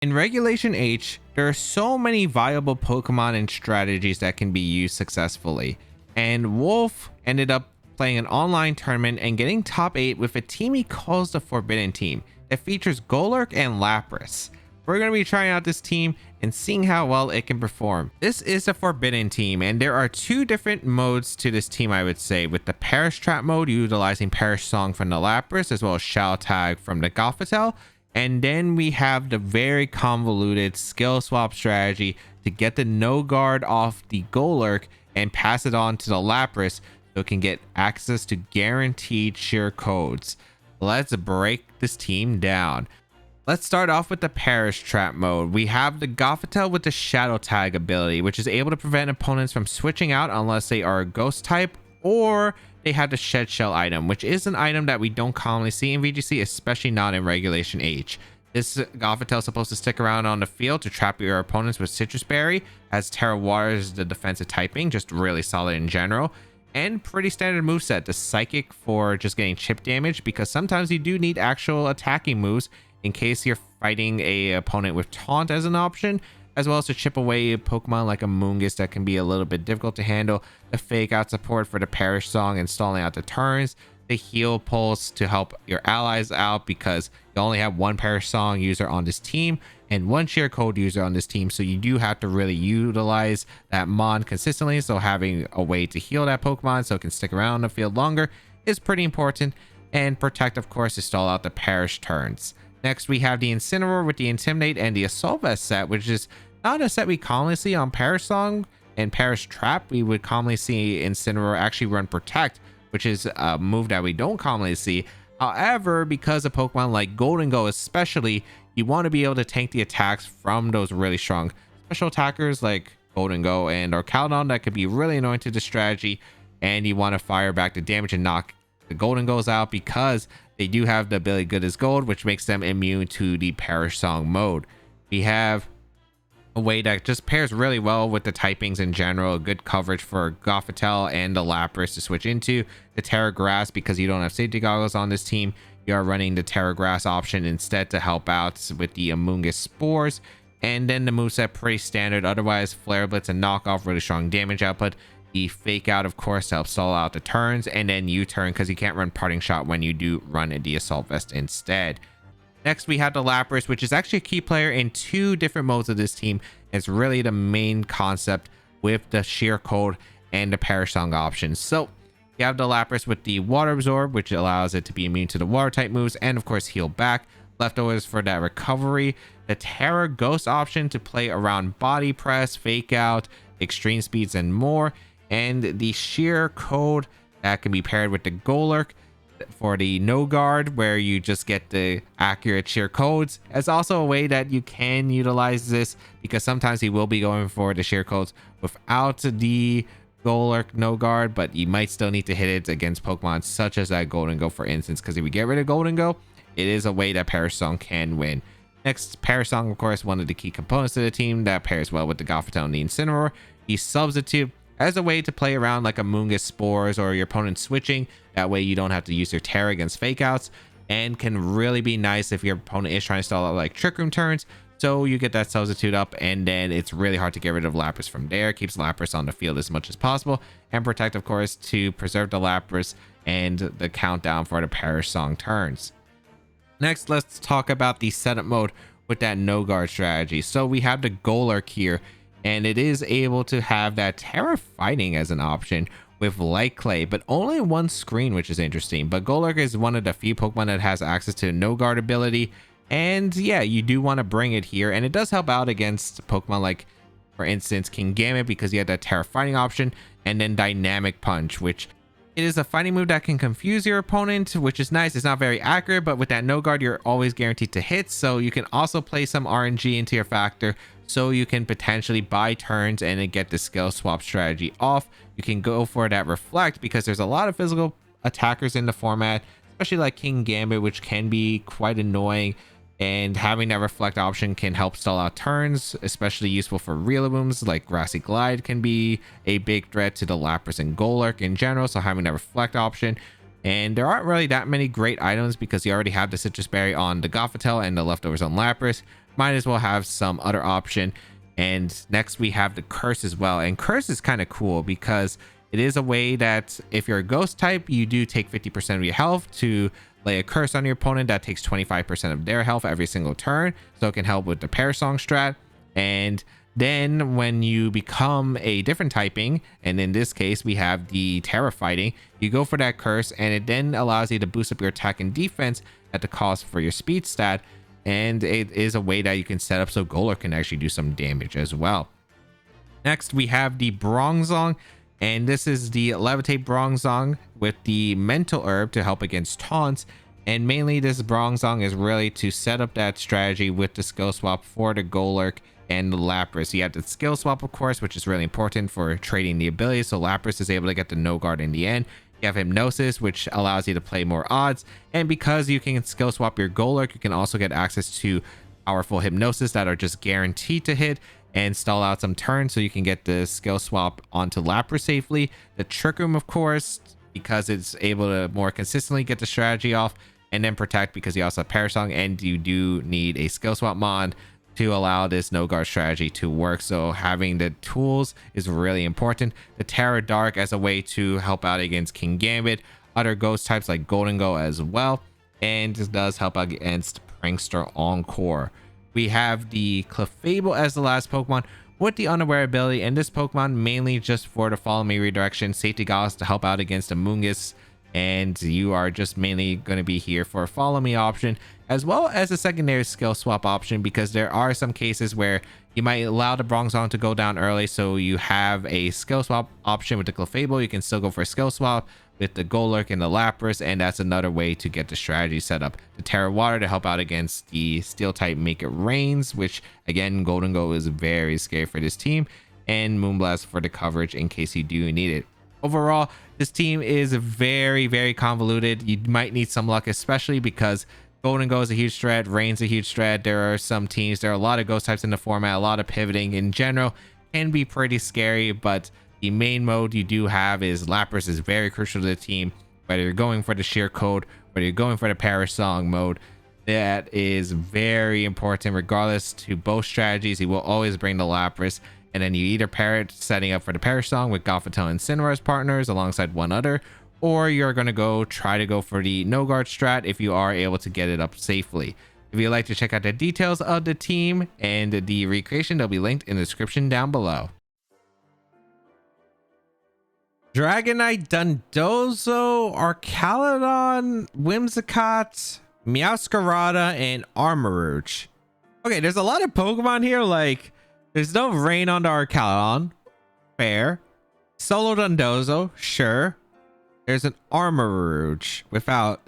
In Regulation H, there are so many viable Pokemon and strategies that can be used successfully, and Wolf ended up playing an online tournament and getting top 8 with a team he calls the Forbidden Team that features Golurk and Lapras. We're going to be trying out this team and seeing how well it can perform. This is a Forbidden Team, and there are two different modes to this team, I would say, with the Perish Trap mode utilizing Perish Song from the Lapras as well as Shadow Tag from the Gothitelle. And then we have the very convoluted skill swap strategy to get the no guard off the Golurk and pass it on to the Lapras so it can get access to guaranteed sheer codes. Let's break this team down. Let's start off with the Perish Trap mode. We have the Gothitelle with the Shadow Tag ability, which is able to prevent opponents from switching out unless they are a Ghost type or they have the Shed Shell item, which is an item that we don't commonly see in VGC, especially not in Regulation H. This Gothitelle is supposed to stick around on the field to trap your opponents with Citrus Berry, as Terra Water is the defensive typing, just really solid in general. And pretty standard moveset, the Psychic for just getting chip damage, because sometimes you do need actual attacking moves in case you're fighting a opponent with Taunt as an option, as well as to chip away a Pokemon like a Moongus that can be a little bit difficult to handle, the Fake Out support for the Perish Song and stalling out the turns, the Heal Pulse to help your allies out because you only have one Perish Song user on this team and one Sheer Code user on this team, so you do have to really utilize that Mon consistently, so having a way to heal that Pokemon so it can stick around the field longer is pretty important. And Protect, of course, to stall out the Perish turns. Next, we have the Incineroar with the Intimidate and the Assault Vest set, which is not a set we commonly see on Perish Song and Perish Trap. We would commonly see Incineroar actually run Protect, which is a move that we don't commonly see. However, because of Pokemon like Golden Go especially, you want to be able to tank the attacks from those really strong special attackers like Golden Go and Orcaldon that could be really annoying to the strategy, and you want to fire back the damage and knock the Golden Goes out because they do have the ability Good as Gold, which makes them immune to the Perish Song mode. We have a way that just pairs really well with the typings in general. Good coverage for Gothitelle and the Lapras to switch into. The Terra Grass, because you don't have safety goggles on this team, you are running the Terra Grass option instead to help out with the Amoonguss Spores. And then the moveset pretty standard. Otherwise, Flare Blitz and Knockoff, really strong damage output. The Fake Out, of course, to help stall out the turns, and then U-turn because you can't run Parting Shot when you do run the Assault Vest instead. Next, we have the Lapras, which is actually a key player in two different modes of this team. It's really the main concept with the Sheer Code and the Perish Song options. So you have the Lapras with the Water Absorb, which allows it to be immune to the water type moves and of course heal back. Leftovers for that recovery. The Terra Ghost option to play around Body Press, Fake Out, Extreme Speeds, and more. And the Sheer Code that can be paired with the Golurk for the no guard, where you just get the accurate sheer codes. It's also a way that you can utilize this because sometimes he will be going for the sheer codes without the Golurk no guard, but you might still need to hit it against Pokemon such as that Golden Go, for instance, because if we get rid of Golden Go, it is a way that Perish Song can win. Next, Perish Song, of course, one of the key components of the team that pairs well with the Gothitelle and the Incineroar. The Substitute as a way to play around like Amoonguss Spores or your opponent switching. That way you don't have to use your Terra against Fake Outs, and can really be nice if your opponent is trying to stall out like Trick Room turns. So you get that Substitute up, and then it's really hard to get rid of Lapras from there. Keeps Lapras on the field as much as possible. And Protect, of course, to preserve the Lapras and the countdown for the Perish Song turns. Next, let's talk about the setup mode with that no guard strategy. So we have the Golurk here, and it is able to have that Terra Fighting as an option with Light Clay, but only one screen, which is interesting. But Golurk is one of the few Pokemon that has access to no guard ability, and yeah, you do want to bring it here, and it does help out against Pokemon like, for instance, Kingambit, because you have that Terra Fighting option, and then Dynamic Punch, which it is a fighting move that can confuse your opponent, which is nice. It's not very accurate, but with that no guard, you're always guaranteed to hit, so you can also play some RNG into your factor, so you can potentially buy turns and then get the skill swap strategy off. You can go for that Reflect because there's a lot of physical attackers in the format, especially like Kingambit, which can be quite annoying, and having that Reflect option can help stall out turns, especially useful for Riolabooms like Grassy Glide can be a big threat to the Lapras and Golurk in general, so having that Reflect option. And there aren't really that many great items because you already have the Citrus Berry on the Gothitelle and the leftovers on Lapras. might as well have some other option. And next we have the curse as well, and curse is kind of cool because it is a way that if you're a ghost type, you do take 50% of your health to lay a curse on your opponent that takes 25% of their health every single turn, so it can help with the pair song strat. And then when you become a different typing, and in this case we have the Terra fighting, you go for that curse, and it then allows you to boost up your attack and defense at the cost for your speed stat. And it is a way that you can set up so Golurk can actually do some damage as well. Next we have the Bronzong, and this is the Levitate Bronzong with the Mental Herb to help against taunts. And mainly this Bronzong is really to set up that strategy with the skill swap for the Golurk and the Lapras. You have the skill swap, of course, which is really important for trading the abilities, so Lapras is able to get the no guard in the end. You have Hypnosis, which allows you to play more odds, and because you can skill swap your Golurk, you can also get access to powerful Hypnosis that are just guaranteed to hit and stall out some turns, so you can get the skill swap onto Lapras safely. The Trick Room, of course, because it's able to more consistently get the strategy off, and then Protect because you also have Pair Song, and you do need a skill swap mod to allow this no guard strategy to work, so having the tools is really important. The Terra Dark as a way to help out against King Gambit, other ghost types like Golden Go as well, and this does help out against Prankster Encore. We have the Clefable as the last Pokemon with the Unaware ability, and this Pokemon mainly just for the Follow Me redirection, Safety Goggles to help out against Amoonguss, and you are just mainly going to be here for a Follow Me option as well as a secondary skill swap option, because there are some cases where you might allow the Bronzong to go down early, so you have a skill swap option with the Clefable. You can still go for a skill swap with the Golurk and the Lapras, and that's another way to get the strategy set up. The Terra Water to help out against the Steel type Make It Rains, which again Golden Go is very scary for this team, and Moonblast for the coverage in case you do need it. Overall, this team is very convoluted. You might need some luck, especially because Golden Go is a huge threat, Rain's a huge threat. There are some teams, there are a lot of ghost types in the format, a lot of pivoting in general can be pretty scary, but the main mode you do have is Lapras is very crucial to the team, whether you're going for the sheer code, whether you're going for the Paris Song mode. That is very important regardless to both strategies. You will always bring the Lapras, and then you either pair it setting up for the Paris Song with Gothitelle and Incineroar as partners alongside one other, or you're going to try to go for the no guard strat if you are able to get it up safely. If you'd like to check out the details of the team and the recreation, they'll be linked in the description down below. Dragonite, Dundozo, Archaludon, Whimsicott, Meowscarada, and Armarouge. Okay, there's a lot of Pokemon here. Like, there's no rain on the Archaludon. Fair. Solo Dundozo. Sure. There's an Armarouge without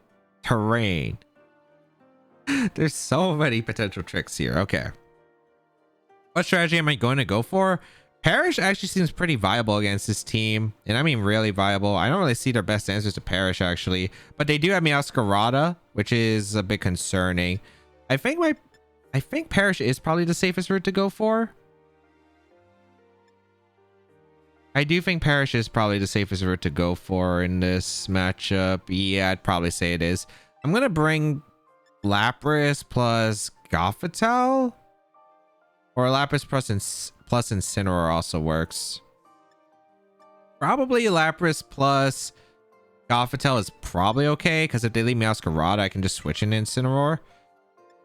terrain. There's so many potential tricks here. Okay. What strategy am I going to go for? Parrish actually seems pretty viable against this team, and I mean really viable. I don't really see their best answers to Parrish actually, but they do have Meowscarada, which is a bit concerning. I think Parrish is probably the safest route to go for. I do think Parrish is probably the safest route to go for in this matchup. Yeah, I'd probably say it is. I'm gonna bring Lapras plus Gothitelle, or Lapras plus Incineroar also works. Probably Lapras plus Gothitelle is probably okay, because if they leave Meowscarada, I can just switch into Incineroar.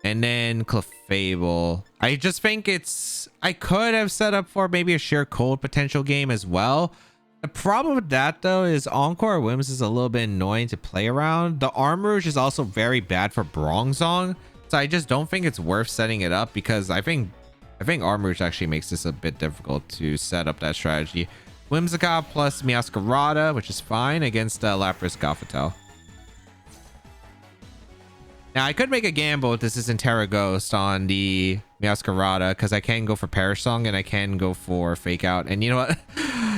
And then Clefable. I just think I could have set up for maybe a sheer cold potential game as well. The problem with that though is Encore Whims is a little bit annoying to play around. The Armarouge is also very bad for Bronzong, so I just don't think it's worth setting it up, because I think Armarouge actually makes this a bit difficult to set up that strategy. Whimsicott plus Meowscarada, which is fine against Lapras Gothitelle. Now, I could make a gamble if this isn't Terra Ghost on the Meowscarada, because I can go for Perish Song and I can go for Fake Out. And you know what?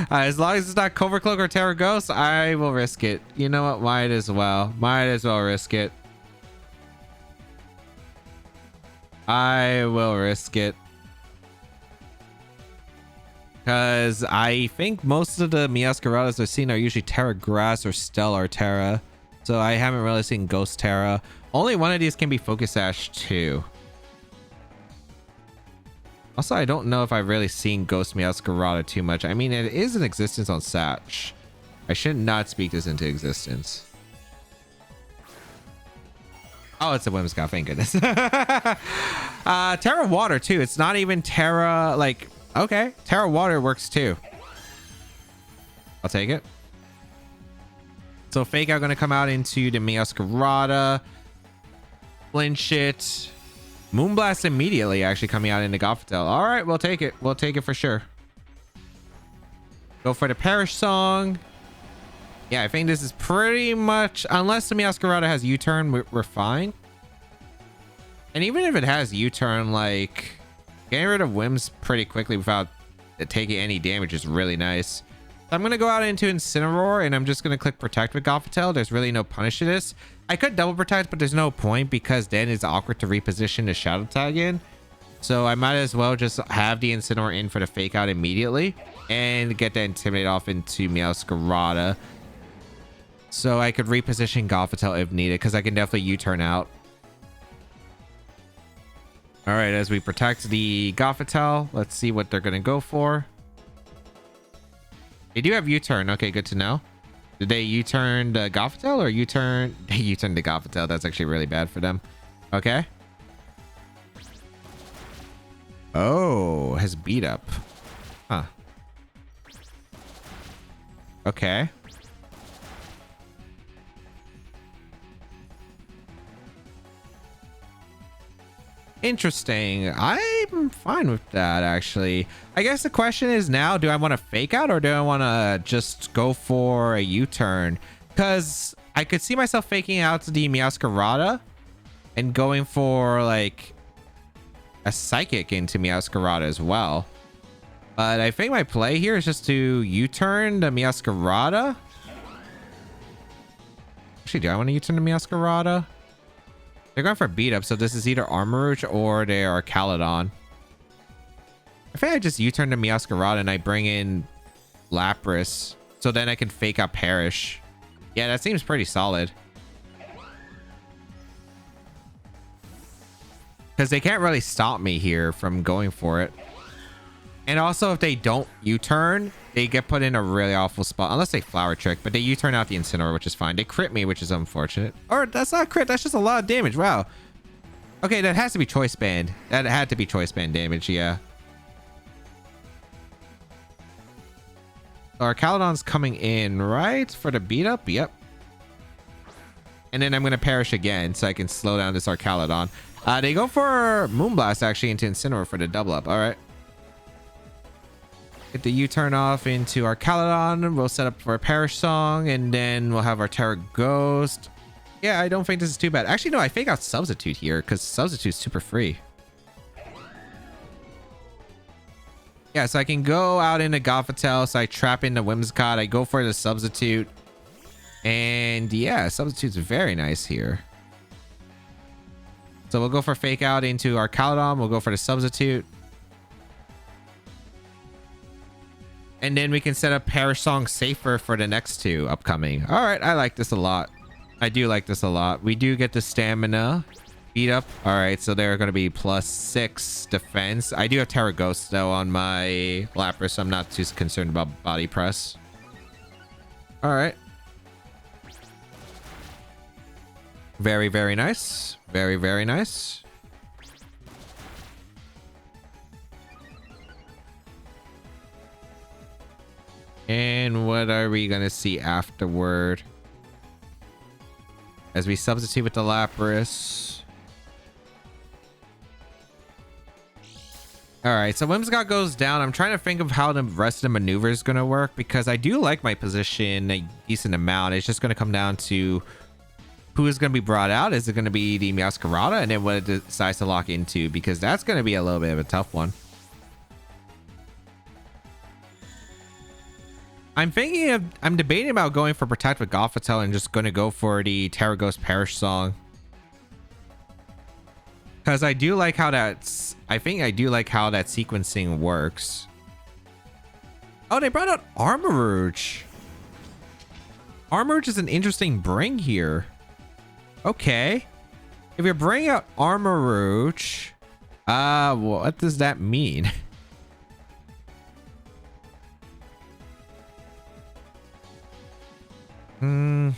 As long as it's not Covert Cloak or Terra Ghost, I will risk it. You know what? Might as well. Might as well risk it. I will risk it. Because I think most of the Meowscaradas I've seen are usually Terra Grass or Stellar Terra. So I haven't really seen Ghost Terra. Only one of these can be Focus Sash too. Also, I don't know if I've really seen Ghost Meowscarada too much. I mean, it is in existence on Satch. I should not speak this into existence. Oh, it's a Whimsicott, thank goodness. Terra Water too. It's not even Terra, like, okay. Terra Water works too. I'll take it. So Fake Out gonna come out into the Meowscarada. Flinch it. Moonblast immediately actually coming out into Gothitelle. All right, we'll take it. We'll take it for sure. Go for the Perish Song. Yeah, I think this is pretty much, unless the Meowscarada has U-turn, we're fine. And even if it has U-turn, like, getting rid of Whims pretty quickly without it taking any damage is really nice. So I'm going to go out into Incineroar, and I'm just going to click Protect with Gothitelle. There's really no punish to this. I could double Protect, but there's no point because then it's awkward to reposition the Shadow Tag in. So I might as well just have the Incineroar in for the Fake Out immediately and get that Intimidate off into Meowscarada. So I could reposition Gothitelle if needed because I can definitely U-turn out. All right, as we protect the Gothitelle, let's see what they're going to go for. They do have U-turn. Okay, good to know. Did they U-turn the Gothitelle or U-turn? They U-turn the Gothitelle. That's actually really bad for them. Okay. Oh, has beat up. Huh. Okay. Interesting. I'm fine with that, actually. I guess the question is now, do I want to Fake Out or do I want to just go for a U-turn? Because I could see myself faking out to the Meowscarada and going for like a Psychic into Meowscarada as well. But I think my play here is just to U-turn the Meowscarada. Actually, do I want to U-turn the Meowscarada? They're going for beat up, so this is either Armarouge or they are Caledon. I think I just U-turn to Meowscarada and I bring in Lapras, so then I can Fake Out Perish. Yeah, that seems pretty solid. Because they can't really stop me here from going for it. And also, if they don't U-turn, they get put in a really awful spot. Unless they Flower Trick, but they U-turn out the Incineroar, which is fine. They crit me, which is unfortunate. Or that's not crit, that's just a lot of damage. Wow. Okay, that has to be Choice Band. That had to be Choice Band damage, yeah. So our Caledon's coming in, right? For the beat up? Yep. And then I'm going to Perish again, so I can slow down this Arcaladon. They go for Moonblast, actually, into Incineroar for the double up. All right. Get the U-turn off into our Caledon. We'll set up for a Perish Song, and then we'll have our Terra Ghost. Yeah, I don't think this is too bad. Actually, no, I Fake Out Substitute here because Substitute's super free. Yeah, so I can go out into Gothitelle, so I trap into Whimsicott. I go for the Substitute. And yeah, Substitute's very nice here. So we'll go for Fake Out into our Caledon. We'll go for the Substitute. And then we can set up Perish Song safer for the next two upcoming. All right, I like this a lot. I do like this a lot. We do get the stamina beat up. All right, so they're going to be +6 defense. I do have Terra Ghost though on my Lapras, so I'm not too concerned about body press. All right. Very, very nice. Very, very nice. And what are we going to see afterward? As we substitute with the Lapras. Alright, so Whimsicott goes down. I'm trying to think of how the rest of the maneuver is going to work, because I do like my position a decent amount. It's just going to come down to who is going to be brought out. Is it going to be the Meowscarada, and then what it decides to lock into? Because that's going to be a little bit of a tough one. I'm debating about going for Protect with Gothitelle and just going to go for the Terra Ghost Perish Song. Because I do like how that's... I think I do like how that sequencing works. Oh, they brought out Armarouge. Armarouge is an interesting bring here. Okay. If you're bringing out Armarouge, What does that mean? Can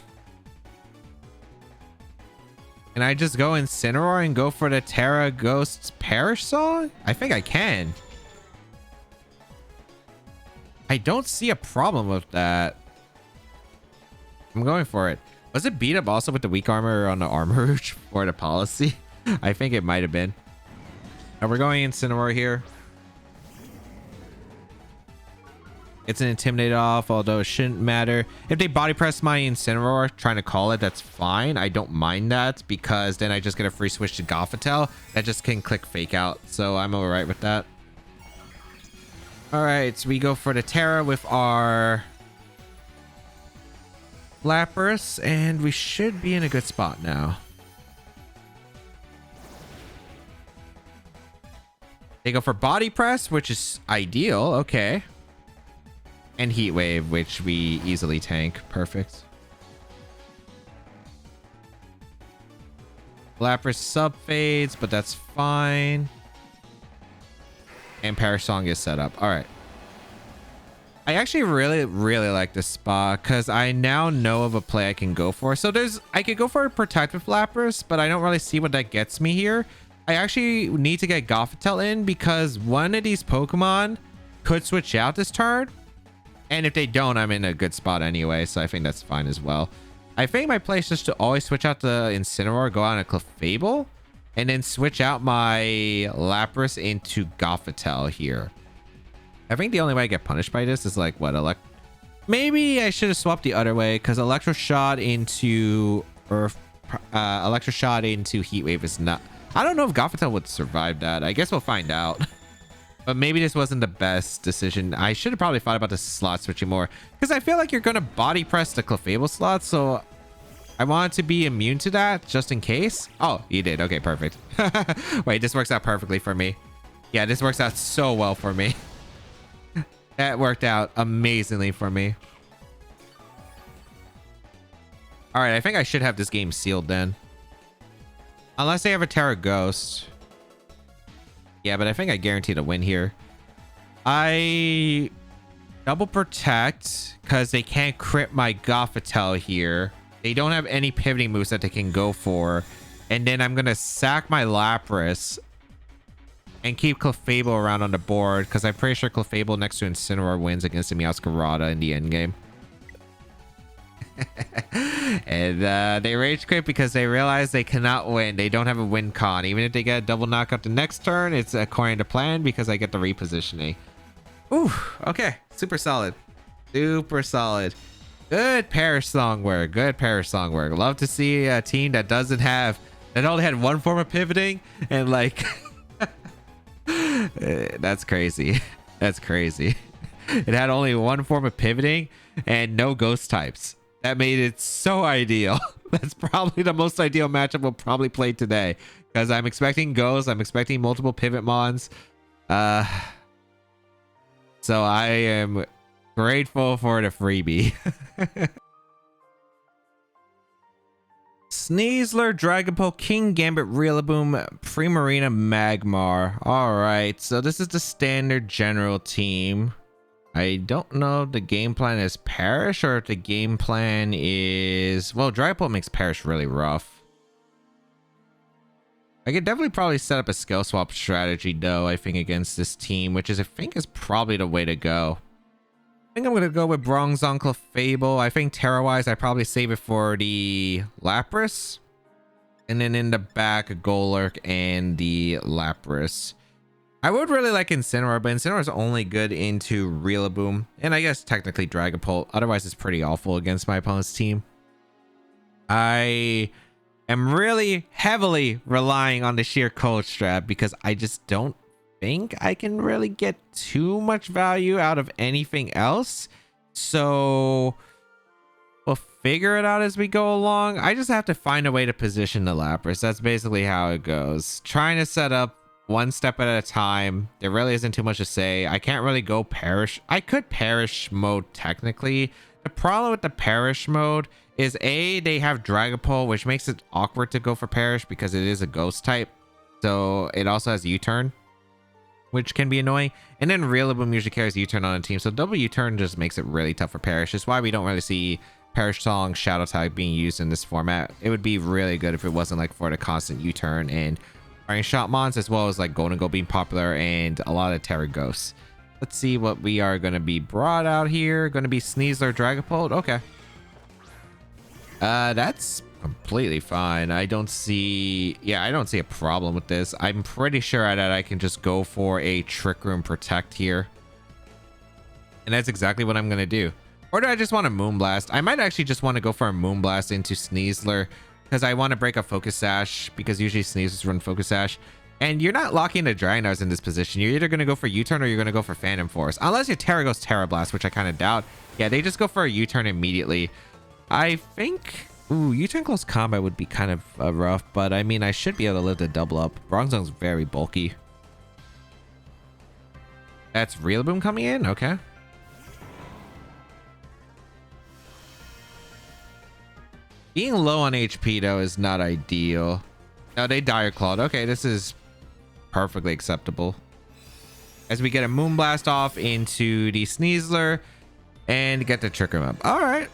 I just go Incineroar and go for the Terra Ghost's Perish Song? I think I can. I don't see a problem with that. I'm going for it. Was it beat up also with the weak armor on the armor rouge for the policy? I think it might have been. And we're going Incineroar here. It's an Intimidate off, although it shouldn't matter. If they body press my Incineroar, trying to call it, that's fine. I don't mind that because then I just get a free switch to Gothitelle. That just can click Fake Out. So I'm all right with that. All right, so we go for the Terra with our Lapras, and we should be in a good spot now. They go for Body Press, which is ideal. Okay. And Heat Wave, which we easily tank. Perfect. Lapras sub fades, but that's fine. And Perish Song is set up. All right. I actually really like this spot because I now know of a play I can go for. So I could go for a Protective Lapras, but I don't really see what that gets me here. I actually need to get Gothitelle in because one of these Pokemon could switch out this turn. And if they don't, I'm in a good spot anyway, so I think that's fine as well. I think my play is just to always switch out the Incineroar, go on a Clefable, and then switch out my Lapras into Gothitelle here. I think the only way I get punished by this is like, what, maybe I should have swapped the other way, because Electroshock into Electroshock into Heat Wave is not... I don't know if Gothitelle would survive that. I guess we'll find out. But maybe this wasn't the best decision. I should have probably thought about the slot switching more, because I feel like you're going to body press the Clefable slot, so I wanted to be immune to that just in case. Oh, you did. Okay, perfect. Wait, this works out perfectly for me. Yeah, this works out so well for me. That worked out amazingly for me. All right, I think I should have this game sealed then. Unless they have a Terra Ghost. Yeah, but I think I guaranteed a win here. I double protect because they can't crit my Gothitelle here. They don't have any pivoting moves that they can go for. And then I'm going to sack my Lapras and keep Clefable around on the board because I'm pretty sure Clefable next to Incineroar wins against the Meowscarada in the endgame. And they rage quit because they realize they cannot win. They don't have a win con. Even if they get a double knockout the next turn, it's according to plan because I get the repositioning. Ooh, okay. Super solid. Super solid. Good Perish Song work. Good Perish Song work. Love to see a team that doesn't have... that only had one form of pivoting and like... That's crazy. That's crazy. It had only one form of pivoting and no ghost types. That made it so ideal. That's probably the most ideal matchup we'll probably play today. Because I'm expecting ghosts. I'm expecting multiple pivot mons. So I am grateful for the freebie. Sneasler, Dragapult, King Gambit, Rillaboom, Primarina, Magmar. Alright, so this is the standard general team. I don't know if the game plan is Perish or if the game plan is... well, Dragapult makes Perish really rough. I could definitely probably set up a skill swap strategy though, I think, against this team, which is, I think, is probably the way to go. I think I'm going to go with Bronzong, Clefable. I think Terra-wise, I probably save it for the Lapras. And then in the back, a Golurk and the Lapras. I would really like Incineroar, but Incineroar is only good into Rillaboom. And I guess technically Dragapult. Otherwise, it's pretty awful against my opponent's team. I am really heavily relying on the sheer cold strat because I just don't think I can really get too much value out of anything else. So we'll figure it out as we go along. I just have to find a way to position the Lapras. That's basically how it goes. Trying to set up one step at a time. There really isn't too much to say. I can't really go Perish. I could Perish mode technically. The problem with the Perish mode is they have Dragapult, which makes it awkward to go for Perish because it is a ghost type. So it also has U-turn, which can be annoying. And then Rillaboom usually carries U-turn on a team. So double U-turn just makes it really tough for Perish. That's why we don't really see Perish Song Shadow Tag being used in this format. It would be really good if it wasn't like for the constant U-turn and firing shot mons, as well as like Golden Go being popular and a lot of Terra Ghosts. Let's see what we are going to be brought out here. Going to be Sneasler, Dragapult. Okay. That's completely fine. I don't see a problem with this. I'm pretty sure that I can just go for a Trick Room Protect here. And that's exactly what I'm going to do. Or do I just want a Moonblast? I might actually just want to go for a Moonblast into Sneasler because I want to break a Focus Sash, because usually Sneaslers run Focus Sash. And you're not locking the Dragonars in this position. You're either going to go for U-turn or you're going to go for Phantom Force. Unless your Terra goes Terra Blast, which I kind of doubt. Yeah, they just go for a U-turn immediately. I think... Ooh, U-turn close combat would be kind of rough. But I mean, I should be able to live the double up. Bronzong's very bulky. That's Rillaboom coming in? Okay. Being low on HP, though, is not ideal. No, they Dire Clawed. Okay, this is perfectly acceptable. As we get a Moonblast off into the Sneasler and get the Trick Room up. All right.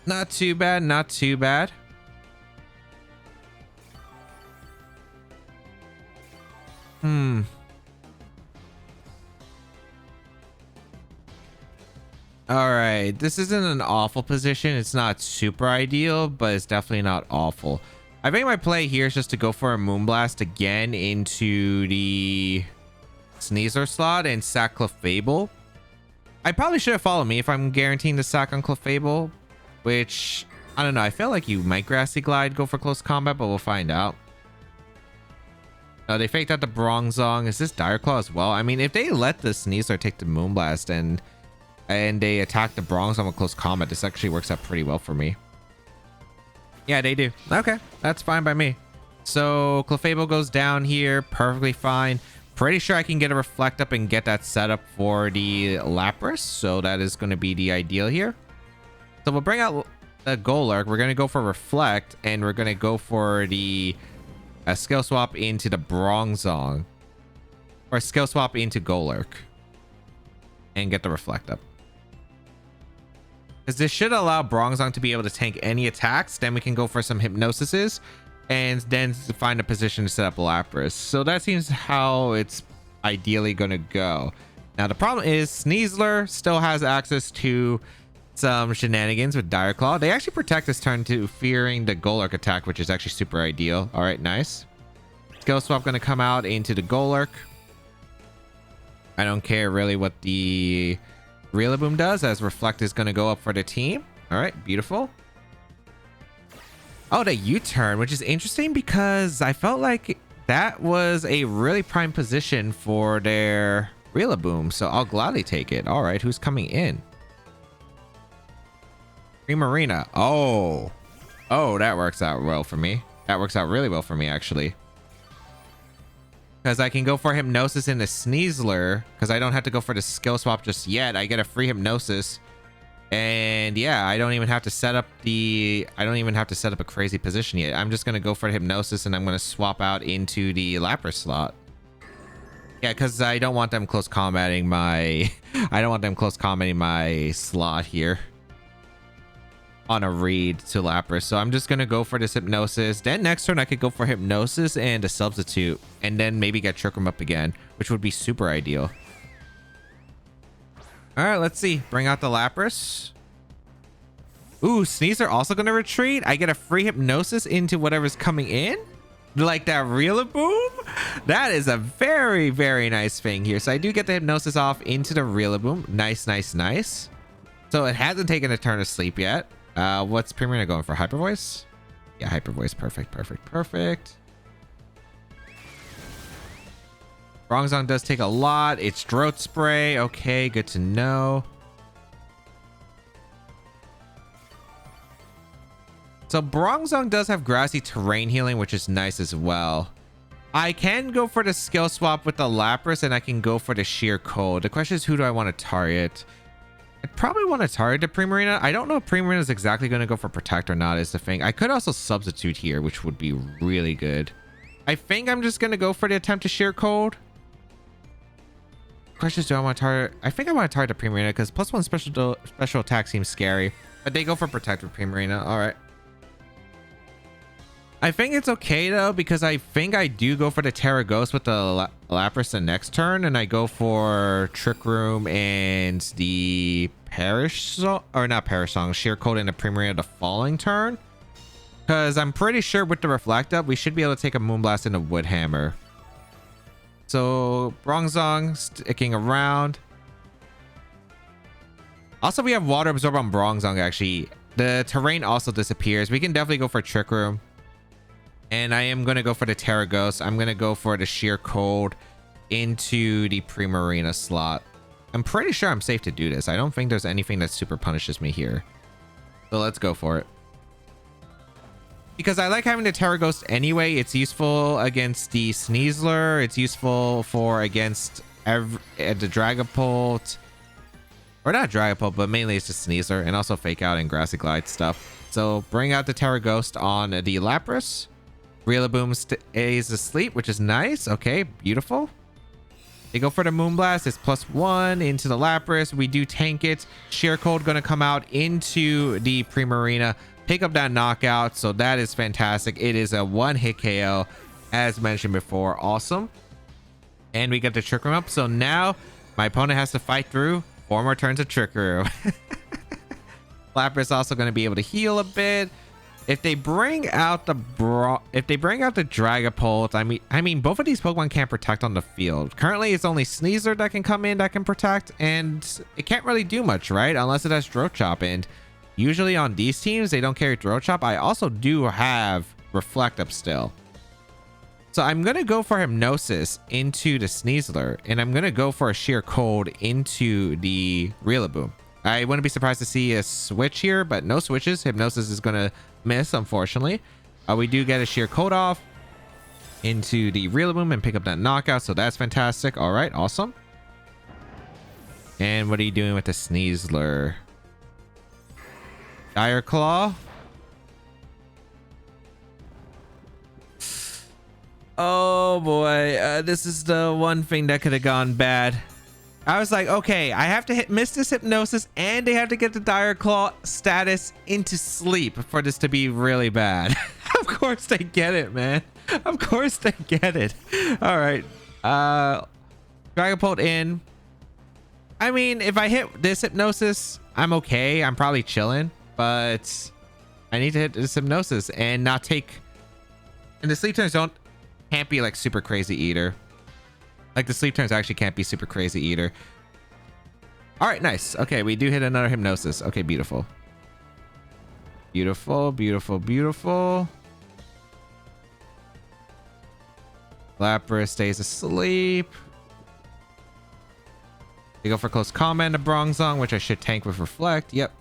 Not too bad. Not too bad. All right. This isn't an awful position. It's not super ideal, but it's definitely not awful. I think my play here is just to go for a Moonblast again into the Sneasler slot and sack Clefable. I probably should have followed me if I'm guaranteeing the sack on Clefable, which, I don't know. I feel like you might Grassy Glide, go for close combat, but we'll find out. They faked out the Bronzong. Is this Dire Claw as well? I mean, if they let the Sneasler take the Moonblast and they attack the Bronzong with close combat, this actually works out pretty well for me. Yeah, they do. Okay, that's fine by me. So Clefable goes down here, perfectly fine. Pretty sure I can get a Reflect up and get that set up for the Lapras. So that is going to be the ideal here. So we'll bring out the Golurk. We're going to go for Reflect, and we're going to go for the skill swap into the Bronzong, or skill swap into Golurk, and get the Reflect up. Because this should allow Bronzong to be able to tank any attacks. Then we can go for some Hypnosises and then find a position to set up Lapras. So that seems how it's ideally going to go. Now, the problem is Sneasler still has access to some shenanigans with Dire Claw. They actually protect this turn to fearing the Golurk attack, which is actually super ideal. All right, nice. Skill swap going to come out into the Golurk. I don't care really what the Rillaboom does, as Reflect is going to go up for the team. All right, beautiful. Oh, the U-turn, which is interesting because I felt like that was a really prime position for their Rillaboom, so I'll gladly take it. All right, who's coming in? Primarina. Oh, that works out well for me. That works out really well for me, actually. Because I can go for Hypnosis in the Sneasler, because I don't have to go for the skill swap just yet. I get a free Hypnosis. And yeah, I don't even have to set up a crazy position yet. I'm just going to go for Hypnosis, and I'm going to swap out into the Lapras slot. Yeah, because I don't want them close combating my slot here on a read to Lapras. So I'm just going to go for this Hypnosis. Then next turn I could go for Hypnosis and a Substitute, and then maybe get Trick Room up again, which would be super ideal. All right, let's see. Bring out the Lapras. Ooh, Sneasler also going to retreat. I get a free Hypnosis into whatever's coming in, like that Rillaboom. That is a very, very nice thing here. So I do get the Hypnosis off into the Rillaboom. Nice, nice, nice. So it hasn't taken a turn of sleep yet. What's Primarina going for? Hyper Voice? Yeah, Hyper Voice. Perfect, perfect, perfect. Bronzong does take a lot. It's Drought Spray. Okay, good to know. So Bronzong does have Grassy Terrain Healing, which is nice as well. I can go for the skill swap with the Lapras, and I can go for the Sheer Cold. The question is, who do I want to target? I'd probably want to target the Primarina. I don't know if Primarina is exactly going to go for Protect or not is the thing. I could also Substitute here, which would be really good. I think I'm just gonna go for the attempt to sheer cold. Questions, do I want to target? I think I want to target the Primarina because +1 special attack seems scary. But they go for protect with Primarina. All right. I think it's okay though, because I think I do go for the Terra Ghost with the Lapras the next turn, and I go for Trick Room and the Perish Song, or not Perish Song, Sheer Cold and the Primarina the following turn. Because I'm pretty sure with the Reflect Up, we should be able to take a Moonblast and a Wood Hammer. So Bronzong sticking around. Also, we have Water Absorb on Bronzong actually. The terrain also disappears. We can definitely go for Trick Room. And I am going to go for the Terra Ghost. I'm going to go for the Sheer Cold into the Primarina slot. I'm pretty sure I'm safe to do this. I don't think there's anything that super punishes me here. So let's go for it. Because I like having the Terra Ghost anyway. It's useful against the Sneasler. It's useful for against the Dragapult. Or not Dragapult, but mainly it's just Sneasler. And also Fake Out and Grassy Glide stuff. So bring out the Terra Ghost on the Lapras. Rillaboom stays asleep, which is nice. Okay, beautiful. They go for the Moonblast. It's +1 into the Lapras. We do tank it. Sheer Cold going to come out into the Primarina. Pick up that knockout. So that is fantastic. It is a one-hit KO, as mentioned before. Awesome. And we get the Trick Room up. So now my opponent has to fight through 4 more turns of Trick Room. Lapras also going to be able to heal a bit. If they bring out the Dragapult, I mean, both of these Pokemon can't protect on the field. Currently, it's only Sneasler that can come in that can protect, and it can't really do much, right? Unless it has Throat Chop, and usually on these teams, they don't carry Throat Chop. I also do have Reflect Up still. So I'm going to go for Hypnosis into the Sneasler, and I'm going to go for a Sheer Cold into the Rillaboom. I wouldn't be surprised to see a switch here, but no switches. Hypnosis is going to miss, unfortunately. We do get a Sheer Cold off into the Rillaboom and pick up that knockout, so that's fantastic. All right, awesome. And what are you doing with the Sneasler? Dire Claw. Oh boy, this is the one thing that could have gone bad. I was like, okay, I have to miss this Hypnosis, and they have to get the Dire Claw status into sleep for this to be really bad. Of course they get it, man. Of course they get it. All right. Dragapult in. I mean, if I hit this Hypnosis, I'm okay. I'm probably chilling, but I need to hit this Hypnosis and not take... And the sleep turns can't be like super crazy either. Like the sleep turns actually can't be super crazy either. All right, nice. Okay, we do hit another Hypnosis. Okay, beautiful. Beautiful, beautiful, beautiful. Lapras stays asleep. They go for Close Combat to Bronzong, which I should tank with Reflect. Yep.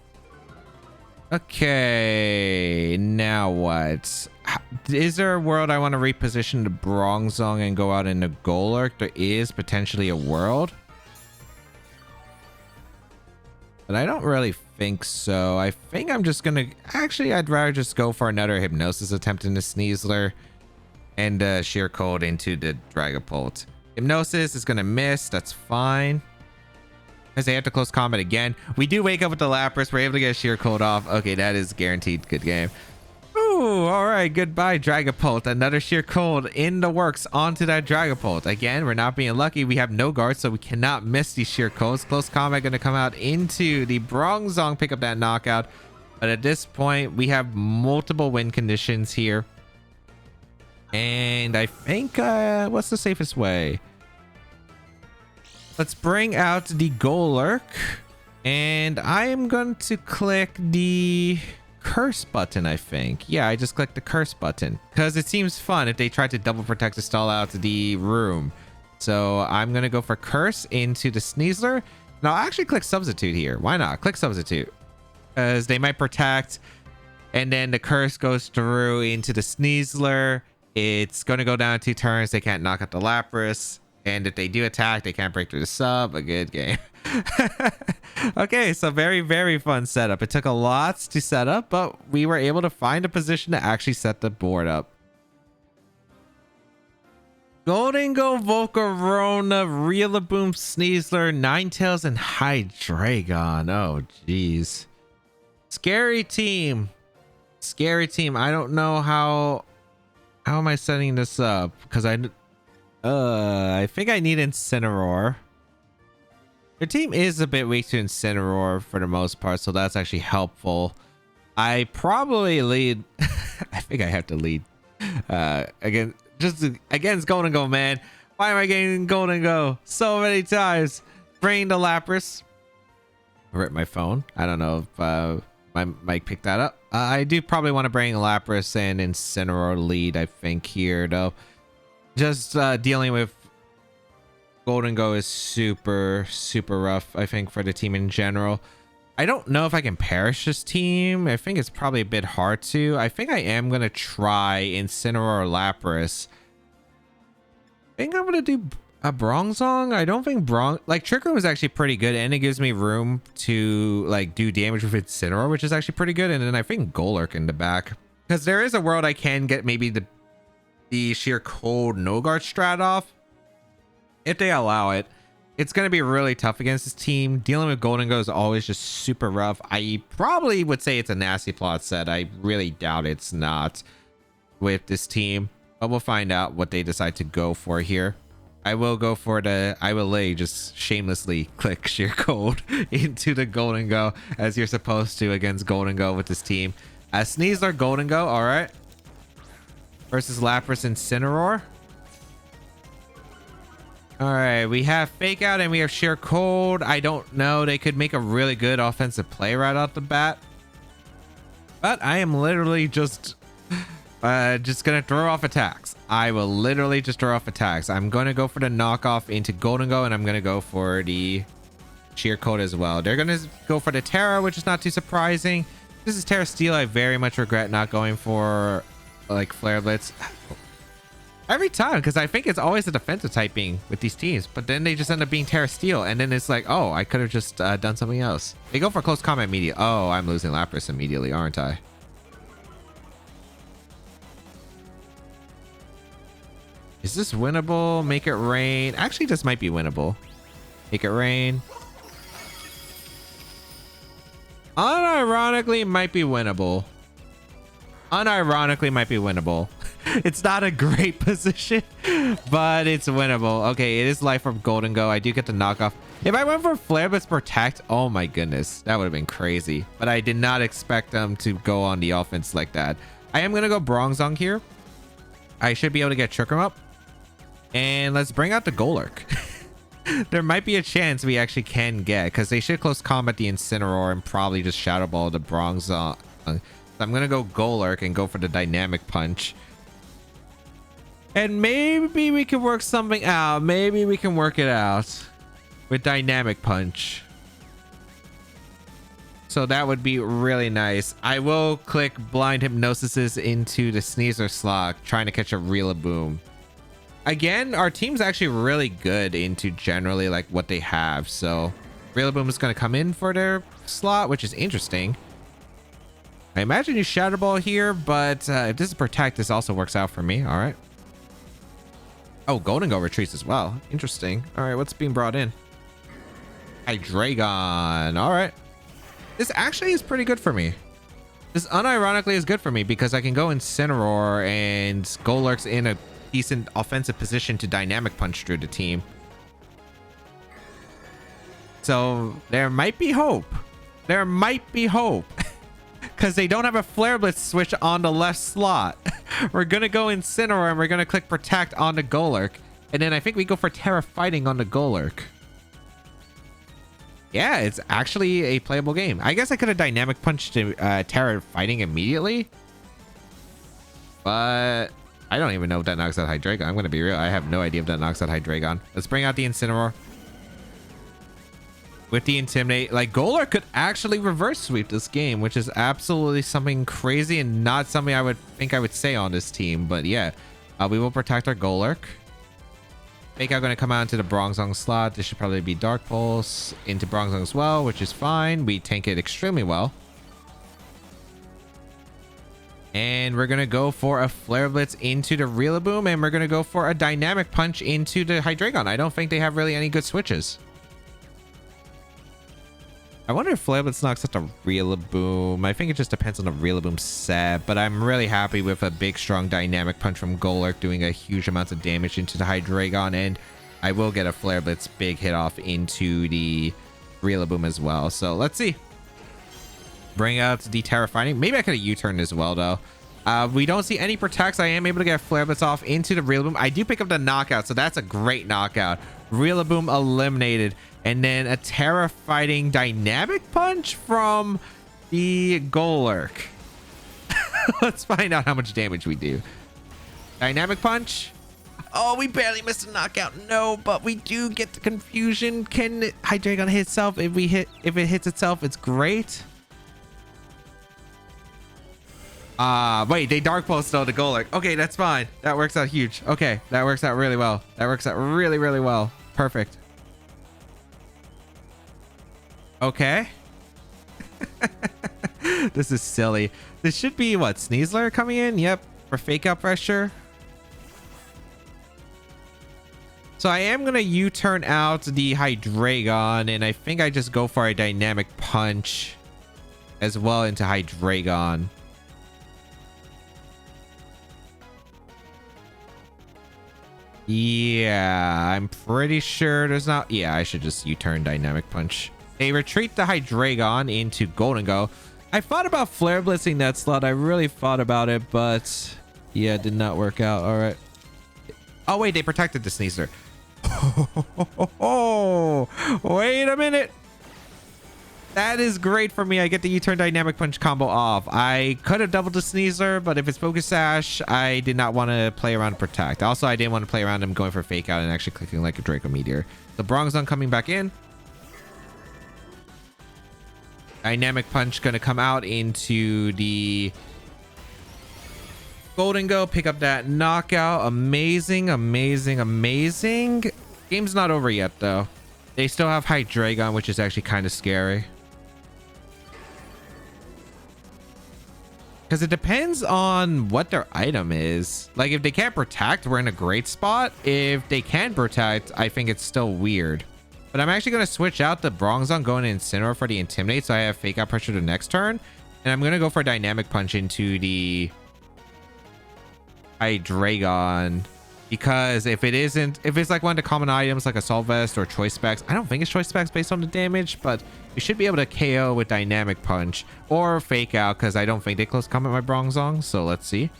Okay, now what? Is there a world I want to reposition the Bronzong and go out into Golurk? There is potentially a world, but I don't really think so. I think I'm just gonna... Actually, I'd rather just go for another Hypnosis attempt into Sneasler and Sheer Cold into the Dragapult. Hypnosis is gonna miss. That's fine. Because they have to Close Combat again. We do wake up with the Lapras. We're able to get a Sheer Cold off. Okay, that is guaranteed good game. Ooh, all right. Goodbye, Dragapult. Another Sheer Cold in the works onto that Dragapult. Again, we're not being lucky. We have no guards, so we cannot miss these Sheer Colds. Close Combat going to come out into the Bronzong, pick up that knockout. But at this point, we have multiple win conditions here. And I think, what's the safest way? Let's bring out the Golurk, and I am going to click the curse button, I think. Yeah, I just clicked the curse button because it seems fun if they try to double protect to stall out the room. So I'm going to go for curse into the Sneasler. And I'll actually click substitute here. Why not? Click substitute because they might protect, and then the curse goes through into the Sneasler. It's going to go down 2 turns. They can't knock out the Lapras. And if they do attack, they can't break through the sub. A good game. Okay, so very, very fun setup. It took a lot to set up, but we were able to find a position to actually set the board up. Golden Go, Volcarona, Rillaboom, Sneasler, Ninetales, and Hydreigon. Oh, jeez. Scary team. Scary team. I don't know how am I setting this up? Because I think I need Incineroar. Their team is a bit weak to Incineroar for the most part, so that's actually helpful. I probably lead. I think I have to lead against Golden Go, man. Why am I getting Golden Go so many times? Brain to Lapras. Rip my phone. I don't know if my mic picked that up. I do probably want to bring Lapras and Incineroar lead, I think, here, though. Just dealing with Golden Go is super rough, I think, for the team in general. I don't know if I can perish this team. I think it's probably a bit hard to. I think I am going to try Incineroar or Lapras. I think I'm going to do a Bronzong. I don't think Trick Room is actually pretty good, and it gives me room to like do damage with Incineroar, which is actually pretty good. And then I think Golurk in the back, because there is a world I can get maybe the sheer cold No-Guard strat off if they allow it. It's going to be really tough against this team. Dealing with Golden Go is always just super rough. I probably would say it's a nasty plot set. I really doubt it's not with this team, but we'll find out what they decide to go for here. I will go for just shamelessly click sheer cold into the Golden Go as you're supposed to against Golden Go with this team. Sneasler Golden Go, all right. Versus Lapras and Incineroar. All right, we have Fake Out and we have Sheer Cold. I don't know. They could make a really good offensive play right off the bat. But I am literally just gonna throw off attacks. I will literally just throw off attacks. I'm gonna go for the knockoff into Golden Go, and I'm gonna go for the Sheer Cold as well. They're gonna go for the Terra, which is not too surprising. This is Terra Steel. I very much regret not going for like Flare Blitz every time, because I think it's always a defensive typing with these teams, but then they just end up being Terra Steel, and then it's like, oh, I could have just done something else. They go for close combat immediately. Oh, I'm losing Lapras immediately, aren't I? Is this winnable? Make it rain. Actually, this might be winnable. Make it rain. Unironically might be winnable. Unironically might be winnable. It's not a great position, but it's winnable. Okay, it is life from Golden Go. I do get the knockoff. If I went for Flare Blitz Protect, oh my goodness, that would have been crazy. But I did not expect them to go on the offense like that. I am going to go Bronzong here. I should be able to get Trick Room up. And let's bring out the Golurk. There might be a chance we actually can get, because they should close combat the Incineroar and probably just Shadow Ball the Bronzong. So I'm going to go Golurk and go for the Dynamic Punch. And maybe we can work something out. Maybe we can work it out with Dynamic Punch. So that would be really nice. I will click Blind Hypnosis into the Sneasler slot, trying to catch a Rillaboom. Again, our team's actually really good into generally like what they have. So Rillaboom is going to come in for their slot, which is interesting. I imagine you Shadow Ball here, but if this is Protect, this also works out for me. All right. Oh, Golden Go retreats as well. Interesting. All right, what's being brought in? Hydreigon. All right. This actually is pretty good for me. This unironically is good for me because I can go Incineroar and Golurk's in a decent offensive position to Dynamic Punch through the team. So there might be hope. There might be hope. Because they don't have a Flare Blitz switch on the left slot. We're going to go Incineroar and we're going to click Protect on the Golurk. And then I think we go for Terra Fighting on the Golurk. Yeah, it's actually a playable game. I guess I could have Dynamic Punched Terra Fighting immediately. But I don't even know if that knocks out Hydreigon. I'm going to be real. I have no idea if that knocks out Hydreigon. Let's bring out the Incineroar. With the Intimidate, like Golurk could actually reverse sweep this game, which is absolutely something crazy and not something I would think I would say on this team. But yeah, we will protect our Golurk. Fake Out going to come out into the Bronzong slot. This should probably be Dark Pulse into Bronzong as well, which is fine. We tank it extremely well. And we're going to go for a Flare Blitz into the Rillaboom, and we're going to go for a Dynamic Punch into the Hydreigon. I don't think they have really any good switches. I wonder if Flare Blitz knocks out the Rillaboom. I think it just depends on the Rillaboom set, but I'm really happy with a big, strong Dynamic Punch from Golurk doing a huge amount of damage into the Hydreigon, and I will get a Flare Blitz big hit off into the Rillaboom as well. So let's see. Bring out the Terra Fighting. Maybe I could have U-turned as well, though. We don't see any protects. I am able to get Flare Blitz off into the Rillaboom. I do pick up the knockout, so that's a great knockout. Rillaboom eliminated. And then a Terra Fighting Dynamic Punch from the Golurk. Let's find out how much damage we do. Dynamic Punch. Oh, we barely missed a knockout. No, but we do get the confusion. Can Hydreigon hit itself? If it hits itself, it's great. Wait, they Dark Pulse though, the Golurk. Okay, that's fine. That works out huge. Okay, that works out really well. That works out really, really well. Perfect. Okay. This is silly. This should be what? Sneasler coming in? Yep. For fake out pressure. So I am going to U-turn out the Hydreigon, and I think I just go for a Dynamic Punch as well into Hydreigon. Yeah, I'm pretty sure there's not... Yeah, I should just U-turn Dynamic Punch. They retreat the Hydreigon into Golden Go. I thought about Flare Blitzing that slot. I really thought about it, but yeah, it did not work out. All right. Oh, wait, they protected the Sneasler. Oh, wait a minute. That is great for me. I get the U-turn Dynamic Punch combo off. I could have doubled the Sneasler, but if it's Focus Sash, I did not want to play around Protect. Also, I didn't want to play around him going for Fake Out and actually clicking like a Draco Meteor. The Bronzong coming back in. Dynamic Punch going to come out into the Golden Go. Pick up that knockout. Amazing, amazing, amazing. Game's not over yet, though. They still have Hydreigon, which is actually kind of scary. Because it depends on what their item is. Like, if they can't protect, we're in a great spot. If they can protect, I think it's still weird. But I'm actually going to switch out the Bronzong going to Incineroar for the Intimidate, so I have Fake Out Pressure the next turn. And I'm going to go for a Dynamic Punch into the Hydreigon. Because if it's like one of the common items like Assault Vest or Choice Specs, I don't think it's Choice Specs based on the damage, but we should be able to KO with Dynamic Punch or Fake Out, because I don't think they close combat my Bronzong. So let's see.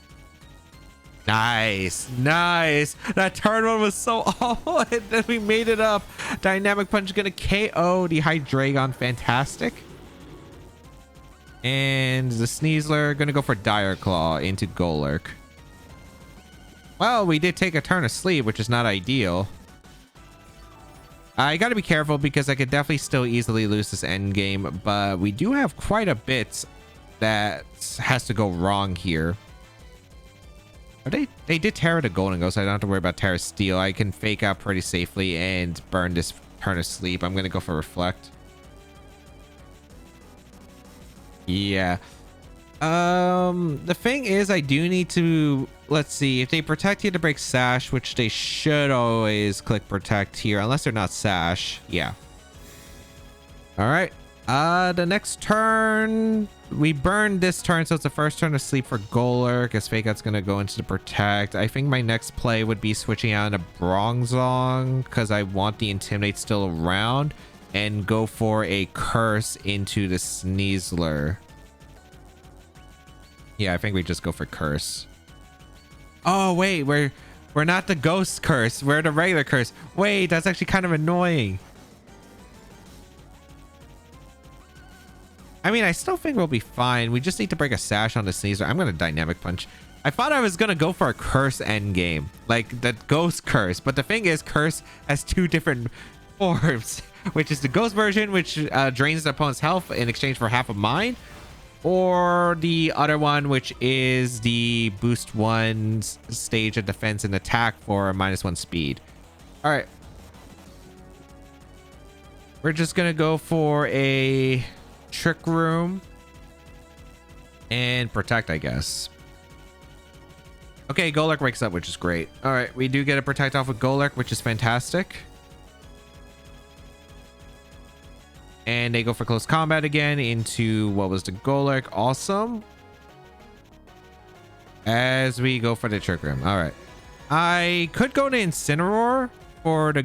Nice, nice. That turn one was so awful, and then we made it up. Dynamic Punch gonna KO the Hydreigon. Fantastic. And the Sneasler gonna go for Dire Claw into Golurk. Well, we did take a turn of sleep, which is not ideal. I got to be careful because I could definitely still easily lose this end game, but we do have quite a bit that has to go wrong here. They did Terra to Golden Go, so I don't have to worry about Terra Steel. I can Fake Out pretty safely and burn this turn of sleep. I'm going to go for Reflect. Yeah. The thing is, I do need to... Let's see. If they protect, you to break Sash, which they should always click Protect here, unless they're not Sash. Yeah. All right. The next turn... We burned this turn, so it's the first turn of sleep for Golurk, as Fake Out's going to go into the Protect. I think my next play would be switching out into Bronzong, because I want the Intimidate still around, and go for a Curse into the Sneasler. Yeah, I think we just go for Curse. Oh, wait, we're not the Ghost Curse. We're the regular Curse. Wait, that's actually kind of annoying. I mean, I still think we'll be fine. We just need to break a Sash on the Sneasler. I'm going to Dynamic Punch. I thought I was going to go for a Curse endgame, like the Ghost Curse. But the thing is, Curse has two different forms, which is the Ghost version, which drains the opponent's health in exchange for half of mine, or the other one, which is the boost 1 stage of defense and attack for a -1 speed. All right. We're just going to go for a Trick Room and Protect, I guess. Okay, Golurk wakes up, which is great. All right, we do get a protect off with Golurk, which is fantastic. And they go for close combat again into what was the Golurk. Awesome. As we go for the Trick Room. All right. I could go to Incineroar for the...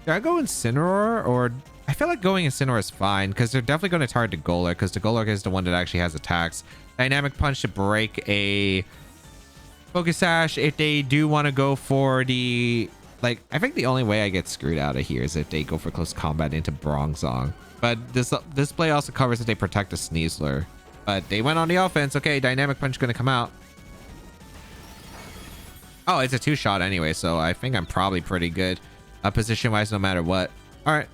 Should I go Incineroar or... I feel like going Incineroar is fine because they're definitely going to target the Golurk because the Golurk is the one that actually has attacks. Dynamic Punch to break a Focus Sash. If they do want to go for the... Like, I think the only way I get screwed out of here is if they go for close combat into Bronzong. But this play also covers that they protect the Sneasler. But they went on the offense. Okay, Dynamic Punch is going to come out. Oh, it's a 2-shot anyway, so I think I'm probably pretty good position-wise no matter what. All right.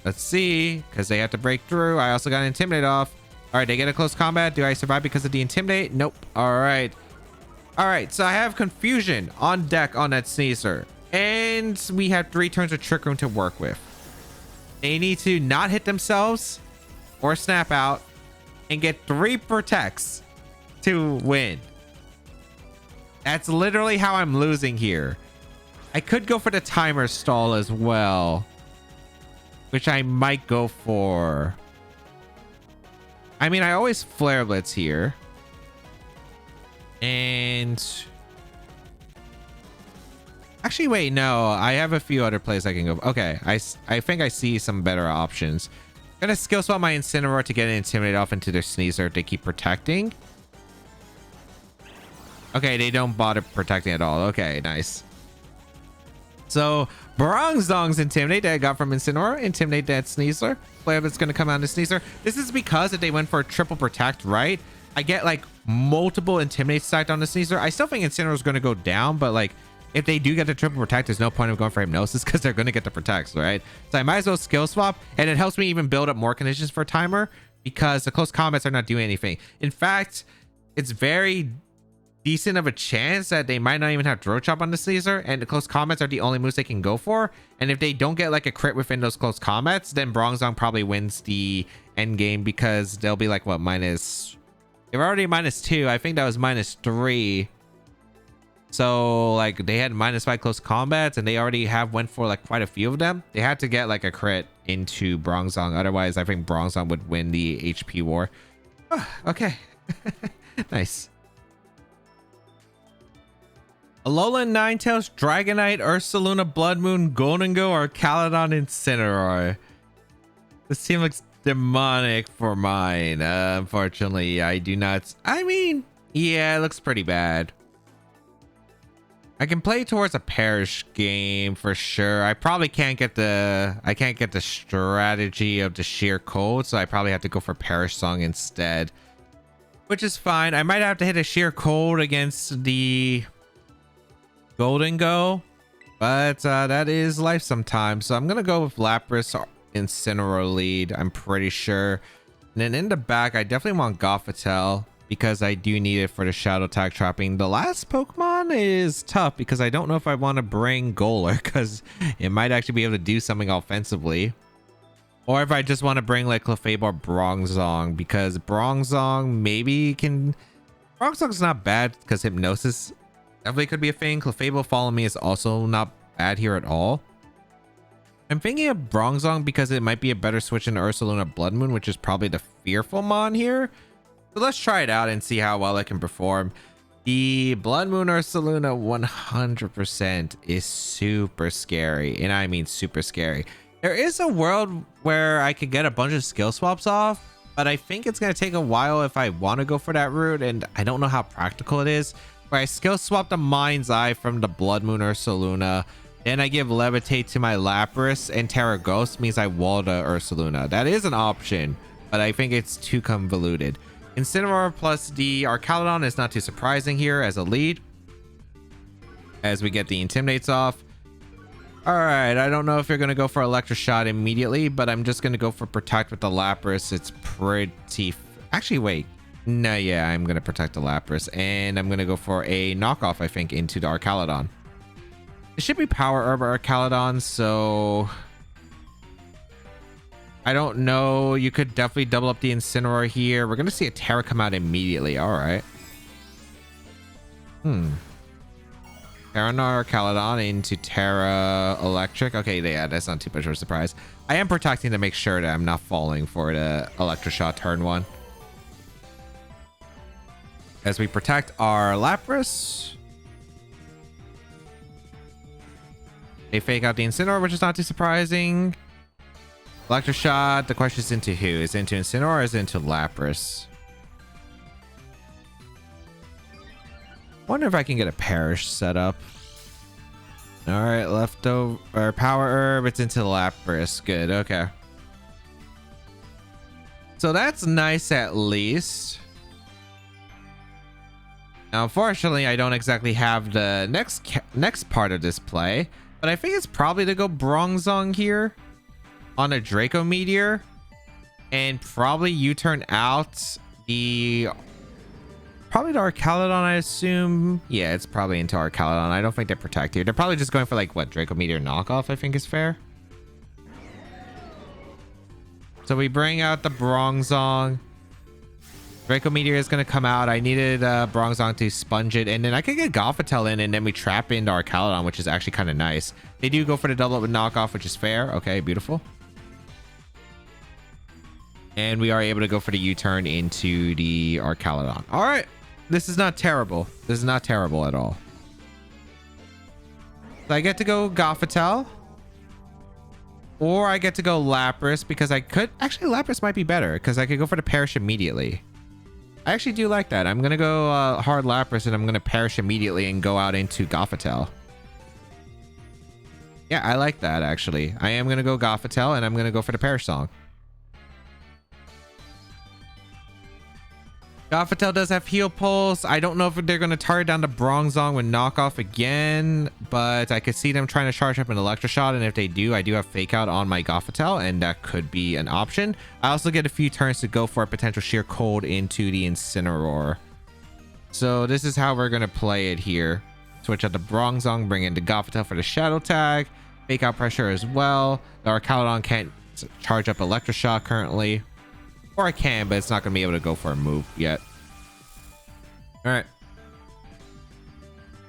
Let's see, because they have to break through. I also got an Intimidate off. All right, they get a close combat. Do I survive because of the Intimidate? Nope. All right. All right, so I have Confusion on deck on that Sneasler. And we have 3 turns of Trick Room to work with. They need to not hit themselves or snap out and get 3 protects to win. That's literally how I'm losing here. I could go for the timer stall as well, which I might go for. I mean, I always Flare Blitz here. And actually, wait, no, I have a few other plays I can go. Okay, I think I see some better options. I'm gonna skill swap my Incineroar to get an Intimidate off into their Sneasler if they keep protecting. Okay, they don't bother protecting at all. Okay, nice. So Bronzong's Intimidate that I got from Incineroar. Intimidate that Sneasler. Flare that's going to come out into Sneasler. This is because if they went for a triple protect, right? I get like multiple Intimidate stacked on the Sneasler. I still think Incineroar is going to go down, but like if they do get the triple protect, there's no point of going for Hypnosis because they're going to get the protects, right? So I might as well skill swap, and it helps me even build up more conditions for timer because the close combats are not doing anything. In fact, it's very decent of a chance that they might not even have Throat Chop on the Sneasler, and the close combats are the only moves they can go for. And if they don't get like a crit within those close combats, then Bronzong probably wins the end game because they'll be like, what, minus... They were already -2. I think that was -3. So like they had -5 close combats and they already went for like quite a few of them. They had to get like a crit into Bronzong. Otherwise, I think Bronzong would win the HP war. Oh, okay. Nice. Alolan Ninetales, Dragonite, Ursaluna, Blood Moon, Goldengo, or Caledon Incineroar. This team looks demonic for mine. Unfortunately, I do not. I mean, yeah, it looks pretty bad. I can play towards a Perish game for sure. I probably can't get the strategy of the Sheer Cold, so I probably have to go for Perish Song instead, which is fine. I might have to hit a Sheer Cold against the Goldengo, but that is life sometimes. So I'm gonna go with Lapras or Incineroar lead, I'm pretty sure. And then in the back, I definitely want Gothitelle because I do need it for the Shadow Tag trapping. The last Pokemon is tough because I don't know if I want to bring Golurk because it might actually be able to do something offensively, or if I just want to bring like Clefable or Bronzong because Bronzong maybe can. Bronzong's not bad because Hypnosis definitely could be a thing. Clefable Follow Me is also not bad here at all. I'm thinking of Bronzong because it might be a better switch into Ursaluna Blood Moon, which is probably the Fearful Mon here. So let's try it out and see how well it can perform. The Blood Moon Ursaluna 100% is super scary, and I mean super scary. There is a world where I could get a bunch of skill swaps off, but I think it's going to take a while if I want to go for that route, and I don't know how practical it is. Where I skill swap the Mind's Eye from the Blood Moon Ursaluna, then I give Levitate to my Lapras, and Terra Ghost means I wall the Ursaluna. That is an option, but I think it's too convoluted. Incineroar plus the Arcaludon is not too surprising here as a lead, as we get the Intimidates off. All right, I don't know if you're going to go for Electric Shot immediately, but I'm just going to go for Protect with the Lapras. It's pretty... Actually, wait. No, yeah, I'm going to Protect the Lapras, and I'm going to go for a knockoff, I think, into the Arcaludon. It should be Power Herb Arcaludon, so... I don't know. You could definitely double up the Incineroar here. We're going to see a Terra come out immediately. All right. Terranar Caledon into Terra Electric. Okay, yeah, that's not too much of a surprise. I am protecting to make sure that I'm not falling for the Electroshock turn 1. As we protect our Lapras. They fake out the Incineroar, which is not too surprising. Electroshock, the question is into who? Is it into Incineroar or is it into Lapras? Wonder if I can get a Perish set up. All right, leftover or Power Herb. It's into Lapras. Good. Okay. So that's nice at least. Now, unfortunately, I don't exactly have the next part of this play, but I think it's probably to go Bronzong here on a Draco Meteor and probably U-turn out the Archaludon, I assume. Yeah, it's probably into Archaludon. I don't think they protect here. They're probably just going for like what, Draco Meteor knockoff, I think is fair. So we bring out the Bronzong. Draco Meteor is going to come out. I needed Bronzong to sponge it, and then I could get Gothitelle in, and then we trap into Archaludon, which is actually kind of nice. They do go for the double up with knockoff, which is fair. Okay, beautiful. And we are able to go for the U-turn into the Archaludon. All right. This is not terrible. This is not terrible at all. So I get to go Gothitelle. Or I get to go Lapras because I could... Actually, Lapras might be better because I could go for the Perish immediately. I actually do like that. I'm going to go hard Lapras and I'm going to Perish immediately and go out into Gothitelle. Yeah, I like that actually. I am going to go Gothitelle and I'm going to go for the Perish Song. Gothitelle does have Heal Pulse. I don't know if they're going to target down the Bronzong with knockoff again, but I could see them trying to charge up an Electroshot, and if they do, I do have Fake Out on my Gothitelle, and that could be an option. I also get a few turns to go for a potential Sheer Cold into the Incineroar. So this is how we're going to play it here. Switch out the Bronzong, bring in the Gothitelle for the Shadow Tag. Fake Out Pressure as well. The Archaludon can't charge up Electroshock currently. Or I can, but it's not going to be able to go for a move yet. All right.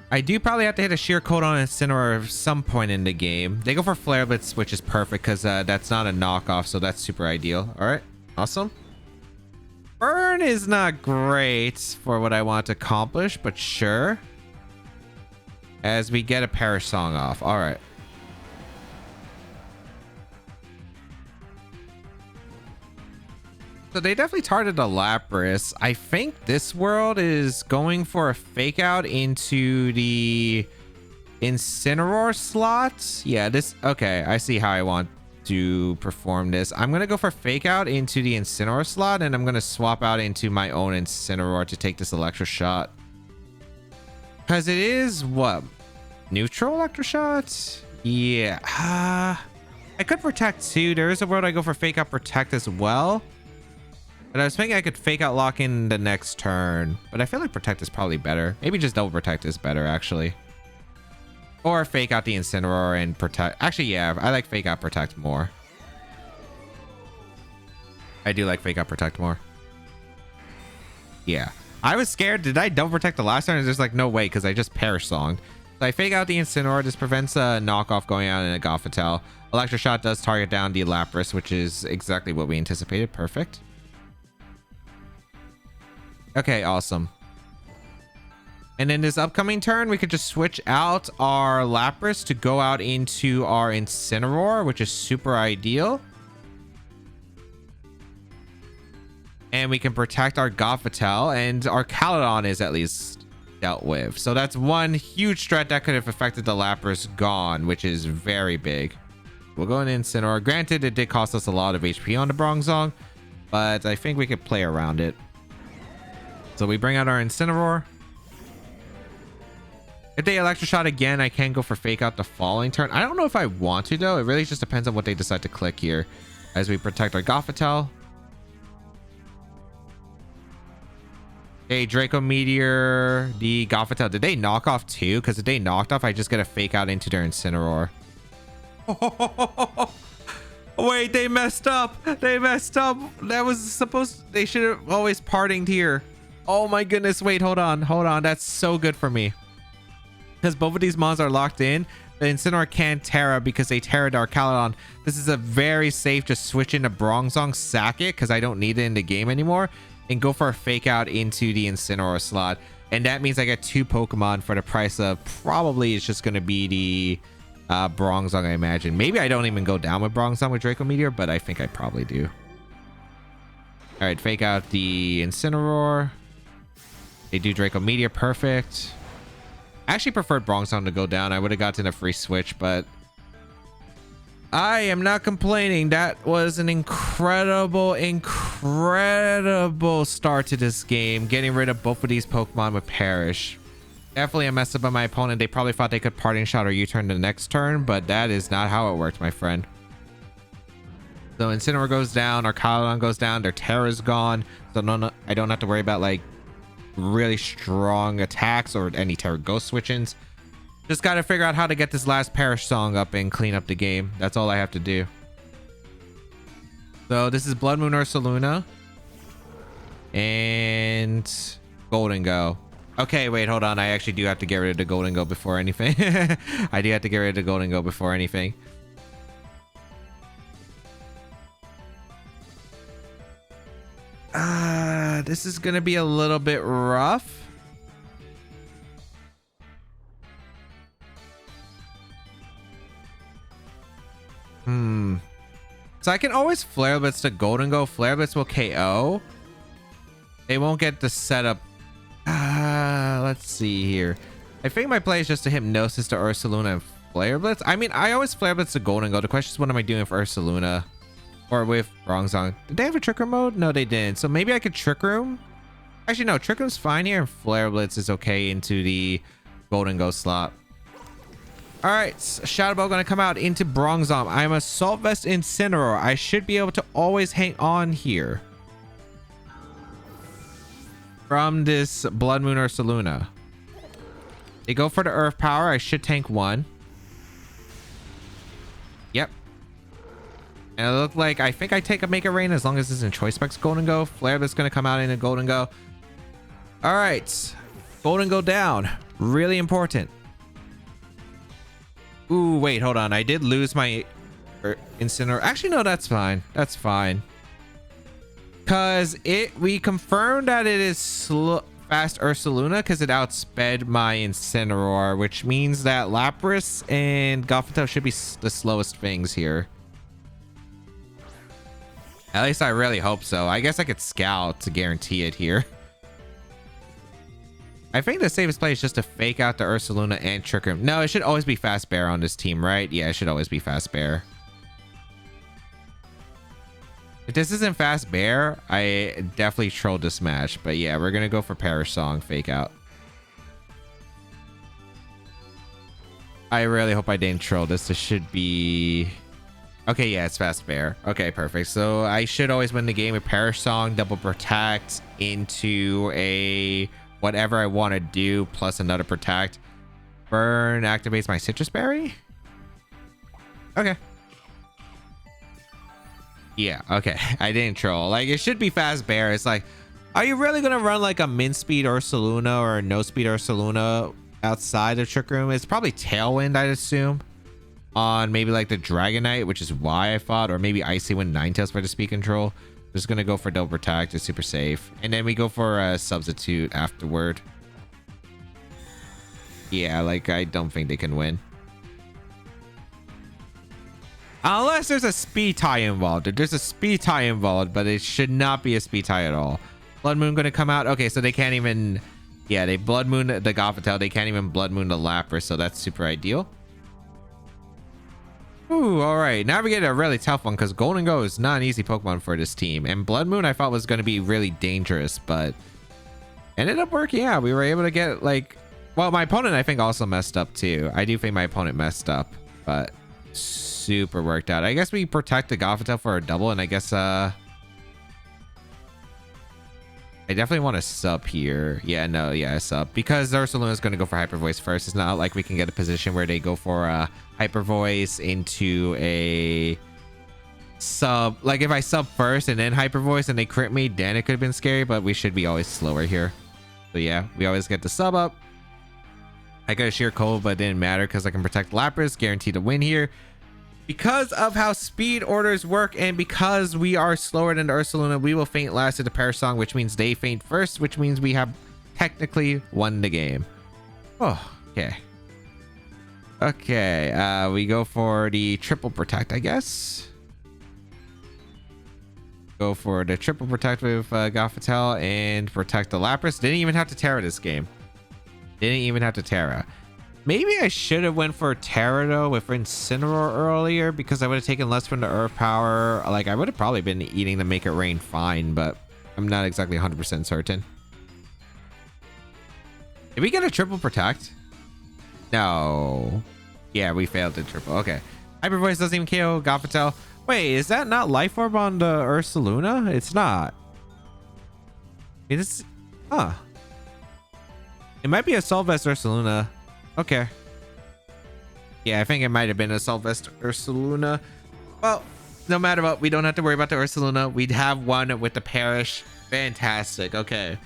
I do probably have to hit a Sheer Cold on Incineroar at some point in the game. They go for Flare Blitz, which is perfect because that's not a knockoff, so that's super ideal. All right. Awesome. Burn is not great for what I want to accomplish, but sure. As we get a Perish Song off. All right. So they definitely targeted a Lapras. I think this world is going for a Fake Out into the Incineroar slot. Yeah, this... Okay, I see how I want to perform this. I'm going to go for Fake Out into the Incineroar slot, and I'm going to swap out into my own Incineroar to take this Electroshot. Because it is, what? Neutral Electroshot? Yeah. I could Protect too. There is a world I go for Fake Out Protect as well. But I was thinking I could Fake Out lock in the next turn. But I feel like Protect is probably better. Maybe just double Protect is better, actually. Or Fake Out the Incineroar and Protect. Actually, yeah, I like Fake Out Protect more. I do like Fake Out Protect more. Yeah. I was scared. Did I double Protect the last turn? There's like no way because I just Perish Songed. So I Fake Out the Incineroar. This prevents a knockoff going out in a Gothitelle. Electroshot does target down the Lapras, which is exactly what we anticipated. Perfect. Okay, awesome. And then this upcoming turn, we could just switch out our Lapras to go out into our Incineroar, which is super ideal. And we can protect our Gothitelle, and our Caledon is at least dealt with. So that's one huge threat that could have affected the Lapras gone, which is very big. We'll go into Incineroar. Granted, it did cost us a lot of HP on the Bronzong, but I think we could play around it. So we bring out our Incineroar. If they Electroshot again, I can go for Fake Out the following turn. I don't know if I want to, though. It really just depends on what they decide to click here. As we protect our Gothitelle. Okay, Draco Meteor, the Gothitelle. Did they knock off too? Because if they knocked off, I just get a Fake Out into their Incineroar. Wait, they messed up. They messed up. That was supposed... They should have always partinged here. Oh my goodness. Wait, hold on. Hold on. That's so good for me. Because both of these mons are locked in. The Incineroar can't Terra because they Terra'd our Caledon. This is a very safe just switch into Bronzong, sack it because I don't need it in the game anymore, and go for a fake out into the Incineroar slot. And that means I get 2 Pokemon for the price of probably it's just going to be the Bronzong, I imagine. Maybe I don't even go down with Bronzong with Draco Meteor, but I think I probably do. All right, fake out the Incineroar. They do Draco Meteor, perfect. I actually preferred Bronzong to go down. I would have gotten a free switch, but I am not complaining. That was an incredible start to this game. Getting rid of both of these Pokemon with Perish. Definitely a mess up by my opponent. They probably thought they could Parting Shot or U-turn the next turn, but that is not how it worked, my friend. So Incineroar goes down, our Caledon goes down, their Terra's gone. So no, I don't have to worry about like really strong attacks or any Terra Ghost switch-ins. Just got to figure out how to get this last Perish song up and clean up the game. That's all I have to do. So this is Blood Moon Ursaluna and Golden Go. Okay, wait, hold on. I actually do have to get rid of the Golden Go before anything. I do have to get rid of the Golden Go before anything. This is gonna be a little bit rough. So I can always Flare Blitz to Golden Go. Flare Blitz will KO. They won't get the setup. Let's see here. I think my play is just to Hypnosis to Ursaluna and Flare Blitz. I mean, I always Flare Blitz to Golden Go. The question is, what am I doing for Ursaluna? Or with Bronzong. Did they have a Trick Room mode? No, they didn't. So maybe I could Trick Room. Actually, no. Trick Room's fine here. And Flare Blitz is okay into the Golden Go slot. All right. Shadow Ball going to come out into Bronzong. I'm Assault Vest Incineroar. I should be able to always hang on here. From this Blood Moon Ursaluna. They go for the Earth Power. I should tank 1. Yep. And it looked like I think I take a Make It Rain as long as it's in Choice Specs Golden Go. Flare Blitz going to come out in a Golden Go. All right. Golden Go down. Really important. Ooh, wait, hold on. I did lose my Incineroar. Actually, no, that's fine. That's fine. Because we confirmed that it is fast Ursaluna because it outsped my Incineroar, which means that Lapras and Gothitelle should be the slowest things here. At least I really hope so. I guess I could Scout to guarantee it here. I think the safest play is just to fake out the Ursaluna and Trick Room. No, it should always be Fast Bear on this team, right? Yeah, it should always be Fast Bear. If this isn't Fast Bear, I definitely trolled this match. But yeah, we're going to go for Perish Song, fake out. I really hope I didn't troll this. This should be... Okay, yeah, it's Fast Bear. Okay, perfect. So I should always win the game with Perish Song, double protect into a whatever I want to do, plus another protect. Burn activates my Citrus Berry. Okay. Yeah, okay. I didn't troll. Like, it should be Fast Bear. It's like, are you really going to run like a min speed Ursaluna or a no speed Ursaluna outside of Trick Room? It's probably Tailwind, I'd assume. On maybe like the Dragonite, which is why I thought, or maybe Icy Wind Ninetales for the speed control. Just gonna go for double protect. It's super safe, and then we go for a substitute afterward. Yeah, like I don't think they can win unless there's a speed tie involved. If there's a speed tie involved, but it should not be a speed tie at all. Blood Moon gonna come out. Okay, so they can't even. Yeah, they Blood Moon the Gothitelle. They can't even Blood Moon the Lapras, so that's super ideal. Ooh, all right. Now we get a really tough one because Golden Go is not an easy Pokemon for this team. And Blood Moon I thought was going to be really dangerous, but ended up working out. We were able to get like... Well, my opponent I think also messed up too. I do think my opponent messed up, but super worked out. I guess we protect the Gothitelle for a double, and I guess... I definitely want to sub here. Yeah, no, yeah, sub. Because Ursaluna is going to go for Hyper Voice first. It's not like we can get a position where they go for a Hyper Voice into a sub, like if I sub first and then hyper voice and they crit me, then it could have been scary, but we should be always slower here. So yeah, we always get the sub up. I got a sheer cold, but it didn't matter because I can protect Lapras, guaranteed to win here. Because of how speed orders work and because we are slower than the Ursaluna, we will faint last at the Perish Song, which means they faint first, which means we have technically won the game. Oh, okay. Okay, we go for the triple protect, I guess. Go for the triple protect with Gothitelle and protect the Lapras. Didn't even have to Terra this game. Didn't even have to Terra. Maybe I should have went for Terra though with Incineroar earlier because I would have taken less from the Earth Power. Like I would have probably been eating to Make It Rain fine, but I'm not exactly 100% certain. Did we get a triple protect? No. Yeah, we failed the triple. Okay. Hyper Voice doesn't even KO Gothitelle. Wait, is that not Life Orb on the Ursaluna? It's not. It is. Huh. It might be Assault Vest Ursaluna. Okay. Yeah, I think it might have been Assault Vest Ursaluna. Well, no matter what, we don't have to worry about the Ursaluna. We'd have one with the Perish. Fantastic. Okay.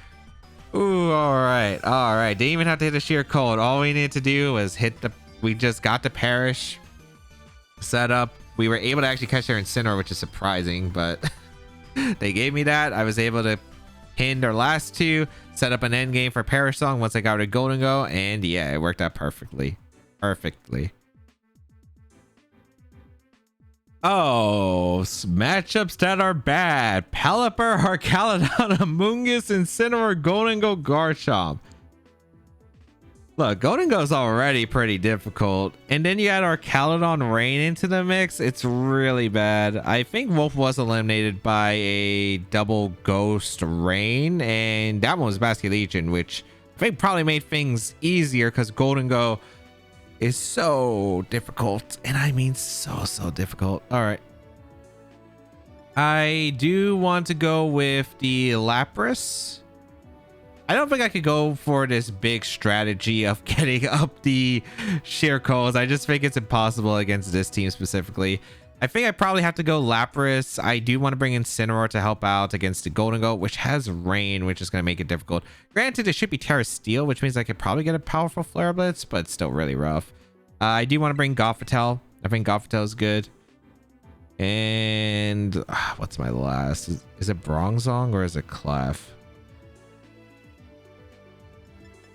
Ooh, all right. All right. Didn't even have to hit a sheer cold. All we needed to do was hit the... We just got the Perish set up. We were able to actually catch their Incineroar, which is surprising, but they gave me that. I was able to pin their last two, set up an end game for Perish Song once I got rid of Golden Go, and yeah, it worked out perfectly. Perfectly. Oh, matchups that are bad. Pelipper, Arcaludon, Amoonguss, Incineroar, Golden Go, Garchomp. Look, Golden Go's already pretty difficult. And then you add Arcaludon Rain into the mix. It's really bad. I think Wolf was eliminated by a double Ghost Rain. And that one was Basket Legion, which I think probably made things easier because Golden Go is so difficult. And I mean so difficult. All right. I do want to go with the Lapras. I don't think I could go for this big strategy of getting up the sheer calls. I just think it's impossible against this team specifically. I think I probably have to go Lapras. I do want to bring in Incineroar to help out against the Golden Goat, which has Rain, which is going to make it difficult. Granted, it should be Terra Steel, which means I could probably get a powerful Flare Blitz, but it's still really rough. I do want to bring Gothitelle. I think Gothitelle is good. And what's my last? Is it Bronzong or is it Clef?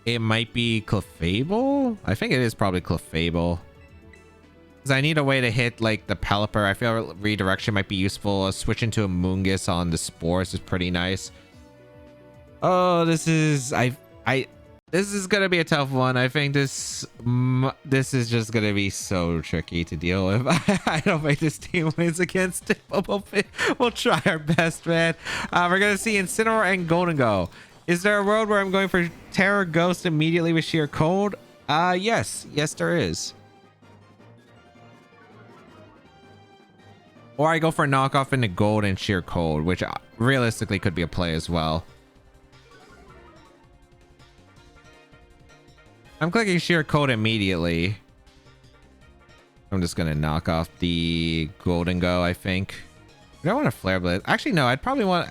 It might be Clefable. I think it is probably Clefable. Because I need a way to hit like the Pelipper. I feel redirection might be useful. Switching to a Amoonguss on the Spores is pretty nice. Oh, this is this is gonna be a tough one. I think this is just gonna be so tricky to deal with. I don't think this team wins against it, but we'll try our best, man. We're gonna see Incineroar and Golden Go. Is there a world where I'm going for Terra Ghost immediately with sheer cold? Yes, there is. Or I go for a knockoff into gold and sheer cold, which realistically could be a play as well. I'm clicking sheer cold immediately. I'm just gonna knock off the Golden Go, I think. I don't want a Flare Blitz. Actually, no, I'd probably want...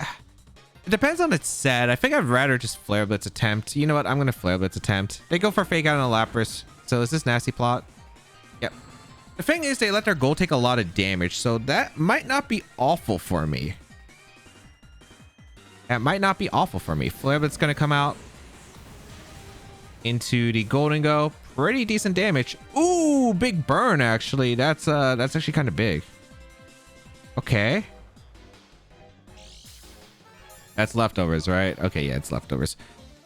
It depends on its set. I think I'd rather just Flare Blitz attempt. You know what? I'm going to Flare Blitz attempt. They go for Fake Out on a Lapras. So is this Nasty Plot? Yep. The thing is they let their goal take a lot of damage. So that might not be awful for me. That might not be awful for me. Flare Blitz going to come out into the Golden Go. Pretty decent damage. Ooh, big burn actually. That's actually kind of big. Okay. That's leftovers, right? Okay, yeah, it's leftovers.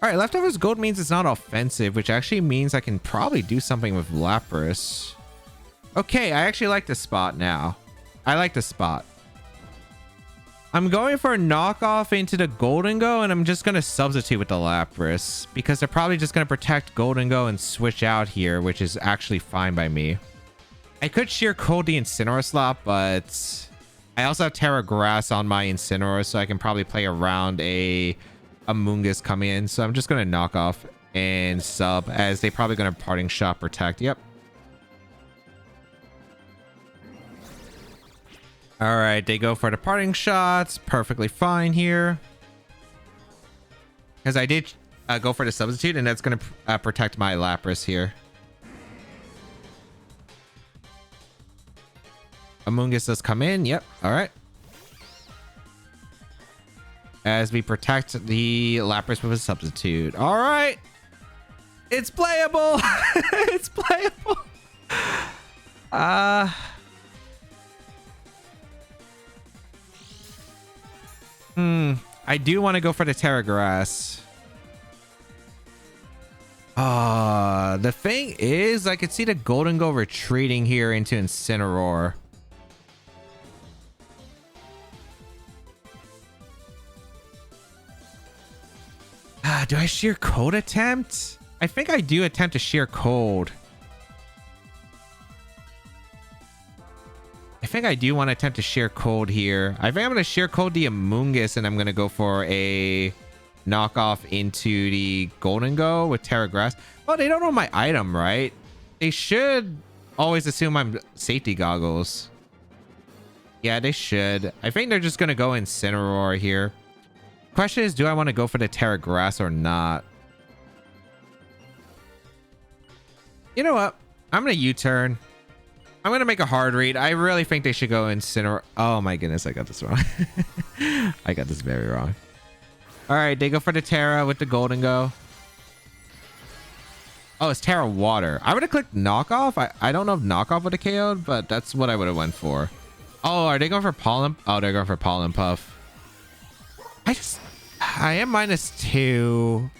All right, leftovers gold means it's not offensive, which actually means I can probably do something with Lapras. Okay, I actually like this spot now. I like this spot. I'm going for a knockoff into the Golden Go, and I'm just going to substitute with the Lapras because they're probably just going to protect Golden Go and switch out here, which is actually fine by me. I could sheer cold the Incineroar slot, but... I also have Terra Grass on my Incineroar, so I can probably play around a Amoonguss coming in. So I'm just going to knock off and sub, as they probably going to Parting Shot protect. Yep. All right, they go for the parting shots. Perfectly fine here. Because I did go for the substitute, and that's going to protect my Lapras here. Amoonguss does come in. Yep. All right. As we protect the Lapras with a substitute. All right. It's playable. It's playable. I do want to go for the Terra Grass. The thing is, I could see the Golden Go retreating here into Incineroar. Do I sheer cold attempt? I think I do attempt to sheer cold. I think I do want to attempt to sheer cold here. I think I'm going to sheer cold the Amoonguss, and I'm going to go for a knockoff into the Golden Go with Terra Grass. Well, they don't know my item, right? They should always assume I'm safety goggles. Yeah, they should. I think they're just going to go Incineroar here. Question is, do I want to go for the Terra Grass or not? You know what? I'm going to U-turn. I'm going to make a hard read. I really think they should go Incineroar. Oh my goodness, I got this wrong. I got this very wrong. All right, they go for the Terra with the Golden Go. Oh, it's Terra Water. I would have clicked knockoff. I don't know if knockoff would have KO'd, but that's what I would have went for. Oh, are they going for Pollen? Oh, they're going for Pollen Puff. I am -2.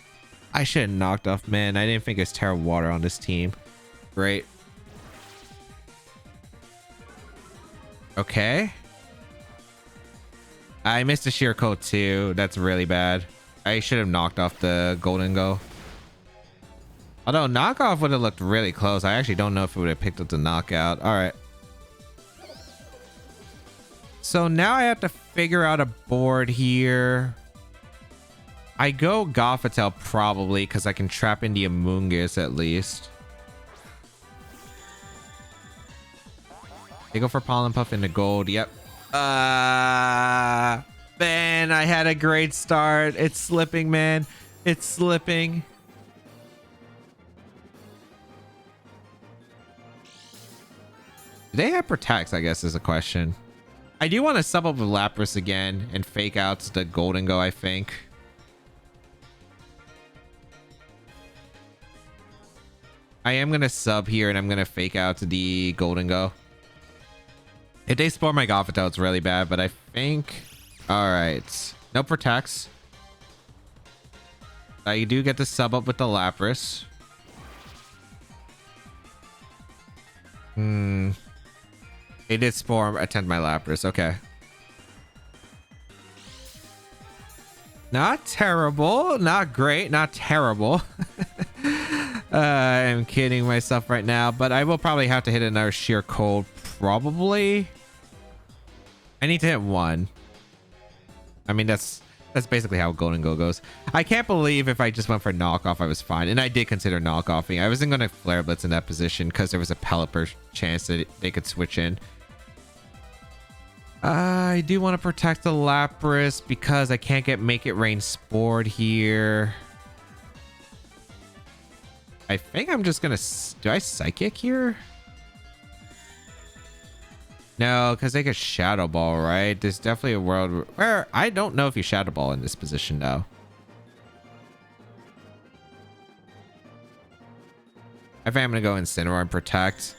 I should have knocked off, man. I didn't think it's Terra Water on this team. Great. Okay. I missed a sheer coat too. That's really bad. I should have knocked off the Golden Go. Although knockoff would have looked really close. I actually don't know if it would have picked up the knockout. All right. So now I have to figure out a board here. I go Gothitelle probably because I can trap in the Amoonguss at least. They go for Pollen Puff into gold. Yep. Man, I had a great start. It's slipping, man. It's slipping. Do they have protects, I guess, is a question. I do want to sub up with Lapras again and fake out the Golden Go, I think. I am going to sub here and I'm going to fake out the Golden Go. If they spoil my Gothitelle, it's really bad, but I think... Alright. No protects. I do get to sub up with the Lapras. They did spore attend my Lapras. Okay. Not terrible. Not great. Not terrible. I'm kidding myself right now, but I will probably have to hit another sheer cold. Probably. I need to hit 1. I mean, that's basically how Golden Go goes. I can't believe if I just went for knockoff, I was fine. And I did consider knockoffing. I wasn't going to Flare Blitz in that position because there was a Pelipper chance that they could switch in. I do want to protect the Lapras because I can't get Make It Rain Spored here. I think I'm just going to... Do I Psychic here? No, because they could Shadow Ball, right? There's definitely a world where I don't know if you Shadow Ball in this position, though. I think I'm going to go Incineroar and protect.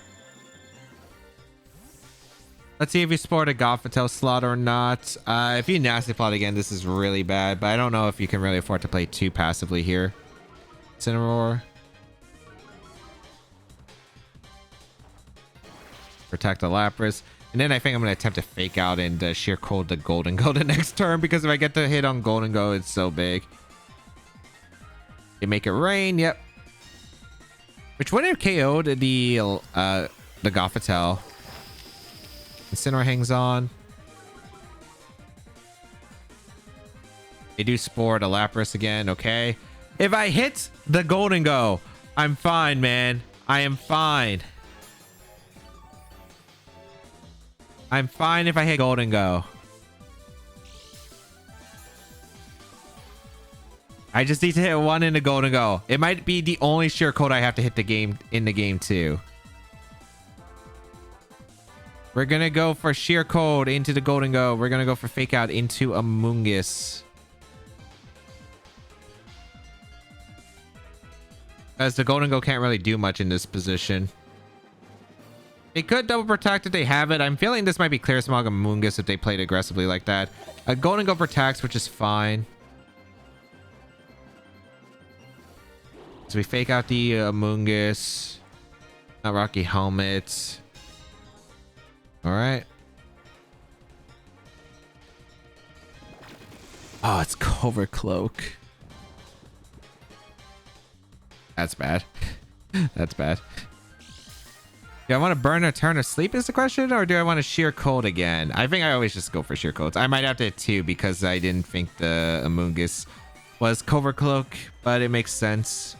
Let's see if you sport a Gothitelle slot or not. If you Nasty Plot again, this is really bad, but I don't know if you can really afford to play too passively here. Incineroar. Protect the Lapras. And then I think I'm going to attempt to fake out and sheer cold the Golden Go the next turn because if I get the hit on Golden Go, it's so big. They Make It Rain. Yep. Which would have KO'd the Gothitelle. Incineroar hangs on. They do Spore the Lapras again. Okay. If I hit the Golden Go, I'm fine, man. I am fine. I'm fine if I hit Golden Go. I just need to hit one in the Golden Go. It might be the only sheer code I have to hit the game in the game too. We're gonna go for sheer code into the Golden Go. We're gonna go for fake out into Amoonguss. As the Golden Go can't really do much in this position. It could double protect if they have it. I'm feeling this might be Clear Smog Amoonguss if they played aggressively like that. A Golden Go protects, which is fine. So we fake out the Amoonguss. Not Rocky Helmet. Alright. Oh, it's Covert Cloak. That's bad. That's bad. Do I want to burn a turn of sleep is the question, or do I want to sheer cold again? I think I always just go for sheer cold. I might have to hit 2 because I didn't think the Amoonguss was Covert Cloak, but it makes sense.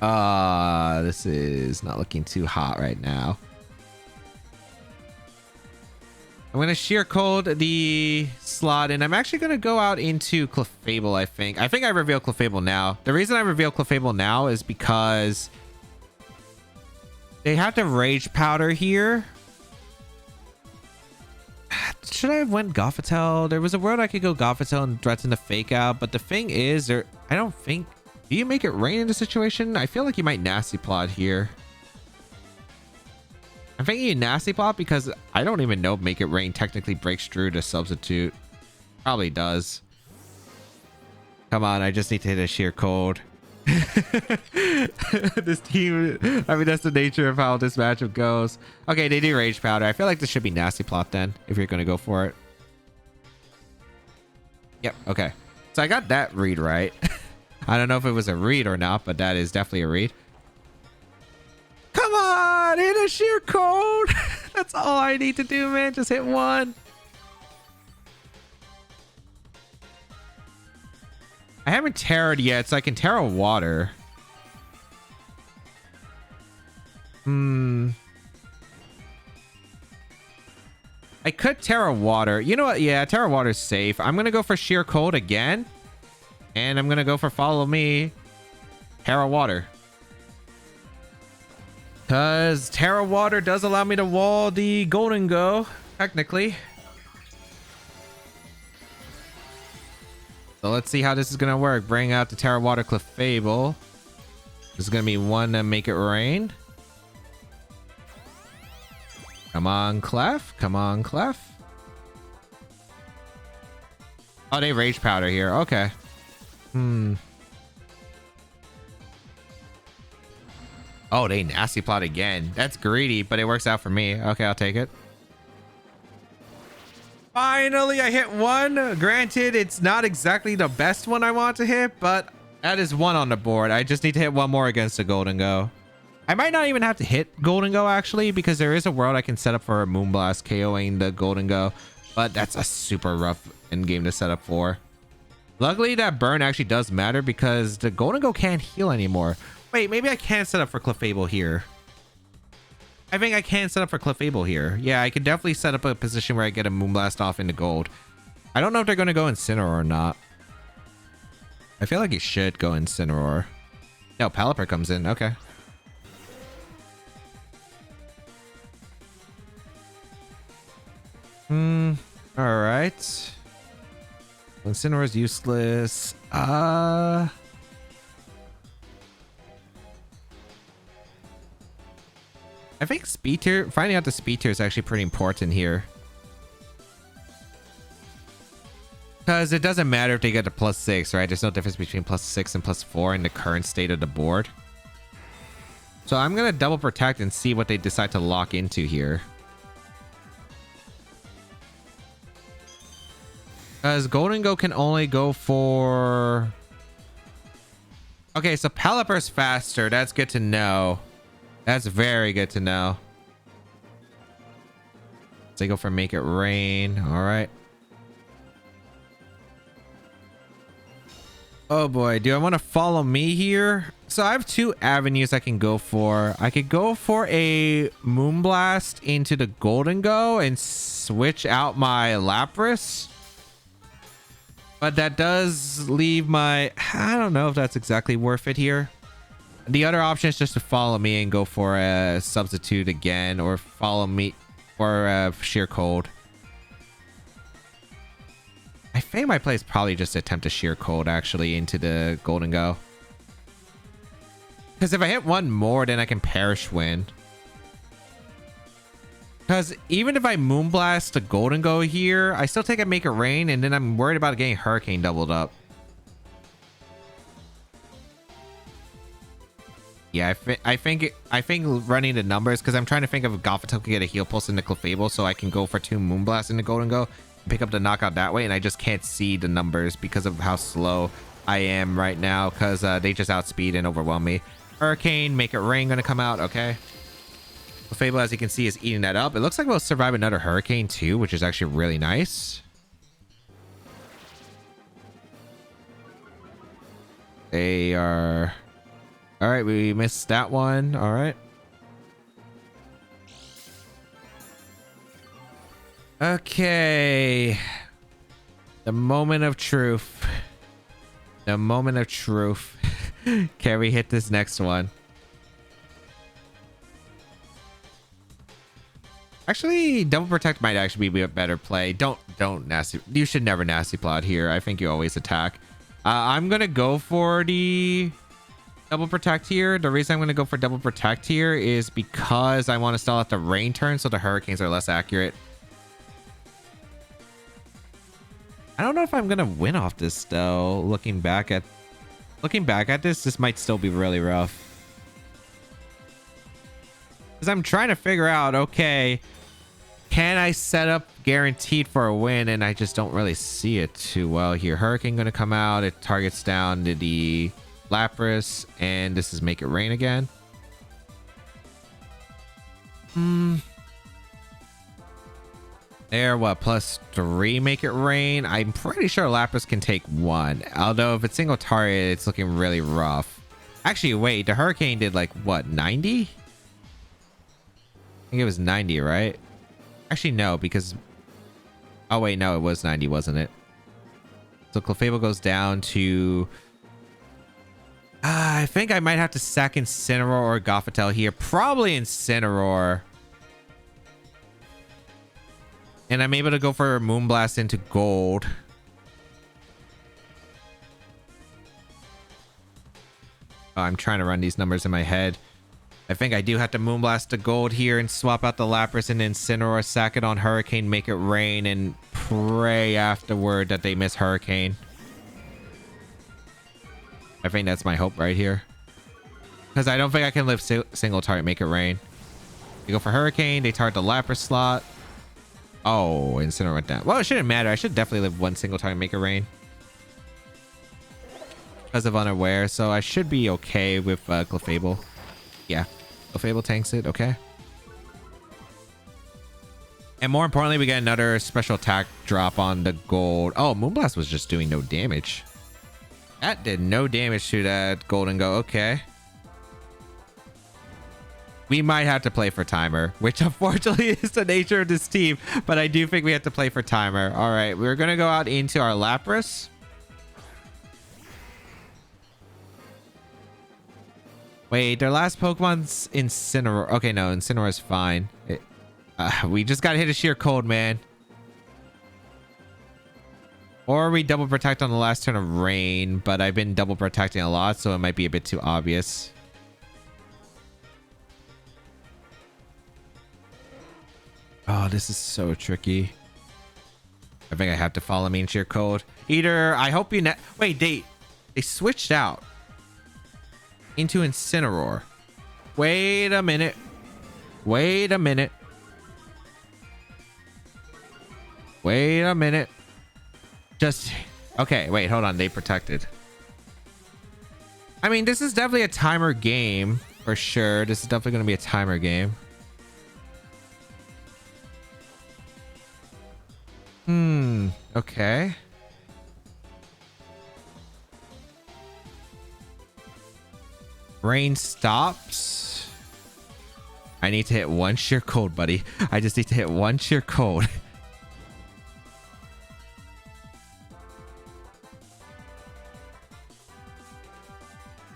This is not looking too hot right now. I'm going to sheer cold the slot, and I'm actually going to go out into Clefable, I think. I think I reveal Clefable now. The reason I reveal Clefable now is because they have to Rage Powder here. Should I have went Gothitelle? There was a world I could go Gothitelle and threaten the fake out, but the thing is, I don't think... Do you make it rain in the situation? I feel like you might Nasty Plot here. I'm thinking you Nasty Plot because I don't even know if Make It Rain technically breaks through to substitute. Probably does. Come on, I just need to hit a sheer cold. This team, I mean, that's the nature of how this matchup goes. Okay, they do Rage Powder. I feel like this should be Nasty Plot then, if you're going to go for it. Yep, okay. So I got that read right. I don't know if it was a read or not, but that is definitely a read. Come on, hit a sheer code. That's all I need to do, man. Just hit 1. I haven't terrored yet, so I can terror water. I could terror water. You know what? Yeah, terror water's safe. I'm gonna go for sheer cold again, and I'm gonna go for follow me, terror water. Because Terra Water does allow me to wall the Golden Go, technically. So let's see how this is going to work. Bring out the Terra Water Clefable. This is going to be 1 to Make It Rain. Come on, Clef. Come on, Clef. Oh, they Rage Powder here. Okay. Oh, they Nasty Plot again. That's greedy, but it works out for me. Okay, I'll take it. Finally, I hit 1. Granted, it's not exactly the best one I want to hit, but that is 1 on the board. I just need to hit 1 more against the Golden Go. I might not even have to hit Golden Go, actually, because there is a world I can set up for a Moonblast KOing the Golden Go, but that's a super rough endgame to set up for. Luckily, that burn actually does matter because the Golden Go can't heal anymore. Wait, maybe I can set up for Clefable here. I think I can set up for Clefable here. Yeah, I could definitely set up a position where I get a Moonblast off into gold. I don't know if they're going to go Incineroar or not. I feel like it should go Incineroar. No, Pelipper comes in. Okay. Alright. Incineroar's useless. I think speed tier, finding out the speed tier is actually pretty important here. Because it doesn't matter if they get to +6, right? There's no difference between +6 and +4 in the current state of the board. So I'm going to double protect and see what they decide to lock into here. Because Golden Go can only go for... Okay, so Pelipper's faster. That's good to know. That's very good to know. So they go for Make It Rain. All right. Oh boy, do I want to follow me here? So I have two avenues I can go for. I could go for a Moonblast into the Golden Go and switch out my Lapras. But that does leave my... I don't know if that's exactly worth it here. The other option is just to follow me and go for a substitute again, or follow me for a sheer cold. I think my play is probably just attempt a sheer cold actually into the Golden Go. Because if I hit one more, then I can Perish Wind. Because even if I Moonblast the Golden Go here, I still take a Make It Rain, and then I'm worried about getting Hurricane doubled up. Yeah, I think running the numbers, because I'm trying to think of if Gothitelle could get a Heal Pulse into Clefable, so I can go for 2 Moonblasts in the Golden Go, pick up the knockout that way, and I just can't see the numbers because of how slow I am right now, because they just outspeed and overwhelm me. Hurricane, Make It Rain gonna come out, okay. Clefable, as you can see, is eating that up. It looks like we'll survive another Hurricane too, which is actually really nice. They are... All right, we missed that one. All right. Okay. The moment of truth. The moment of truth. Can we hit this next one? Actually, Double Protect might actually be a better play. Don't nasty. You should never nasty plot here. I think you always attack. I'm gonna go for the Double Protect here. The reason I'm going to go for Double Protect here is because I want to stall out the rain turn so the Hurricanes are less accurate. I don't know if I'm going to win off this though. Looking back at this might still be really rough. Because I'm trying to figure out, okay, can I set up guaranteed for a win? And I just don't really see it too well here. Hurricane going to come out. It targets down to the Lapras, and this is Make It Rain again. There, what, +3 Make It Rain? I'm pretty sure Lapras can take 1. Although if it's single target, it's looking really rough. Actually, wait, the Hurricane did like, what, 90? I think it was 90, right? Actually, no, because... Oh, wait, no, it was 90, wasn't it? So Clefable goes down to... I think I might have to sack Incineroar or Gothitelle here. Probably Incineroar. And I'm able to go for Moonblast into gold. Oh, I'm trying to run these numbers in my head. I think I do have to Moonblast to gold here and swap out the Lapras and Incineroar, sack it on Hurricane, Make It Rain, and pray afterward that they miss Hurricane. I think that's my hope right here. Because I don't think I can live single target, Make It Rain. You go for Hurricane, they target the Lapras slot. Oh, Incineroar went down. Well, it shouldn't matter. I should definitely live one single target, Make It Rain. Because of Unaware, so I should be okay with Clefable. Yeah, Clefable tanks it, okay. And more importantly, we get another special attack drop on the gold. Oh, Moonblast was just doing no damage. That did no damage to that Golden Go. Okay. We might have to play for timer, which unfortunately is the nature of this team. But I do think we have to play for timer. All right. We're going to go out into our Lapras. Wait, their last Pokemon's Incineroar. Okay, no. Incineroar is fine. We just got to hit a sheer cold, man. Or we double protect on the last turn of rain, but I've been double protecting a lot, so it might be a bit too obvious. Oh, this is so tricky. I think I have to follow me in sheer cold. Either I hope you wait, they switched out into Incineroar. Wait a minute. Wait a minute. Wait a minute. Just okay, wait, hold on. They protected. I mean, this is definitely a timer game for sure. This is definitely going to be a timer game. Okay. Rain stops. I need to hit one sheer cold, buddy. I just need to hit one sheer cold.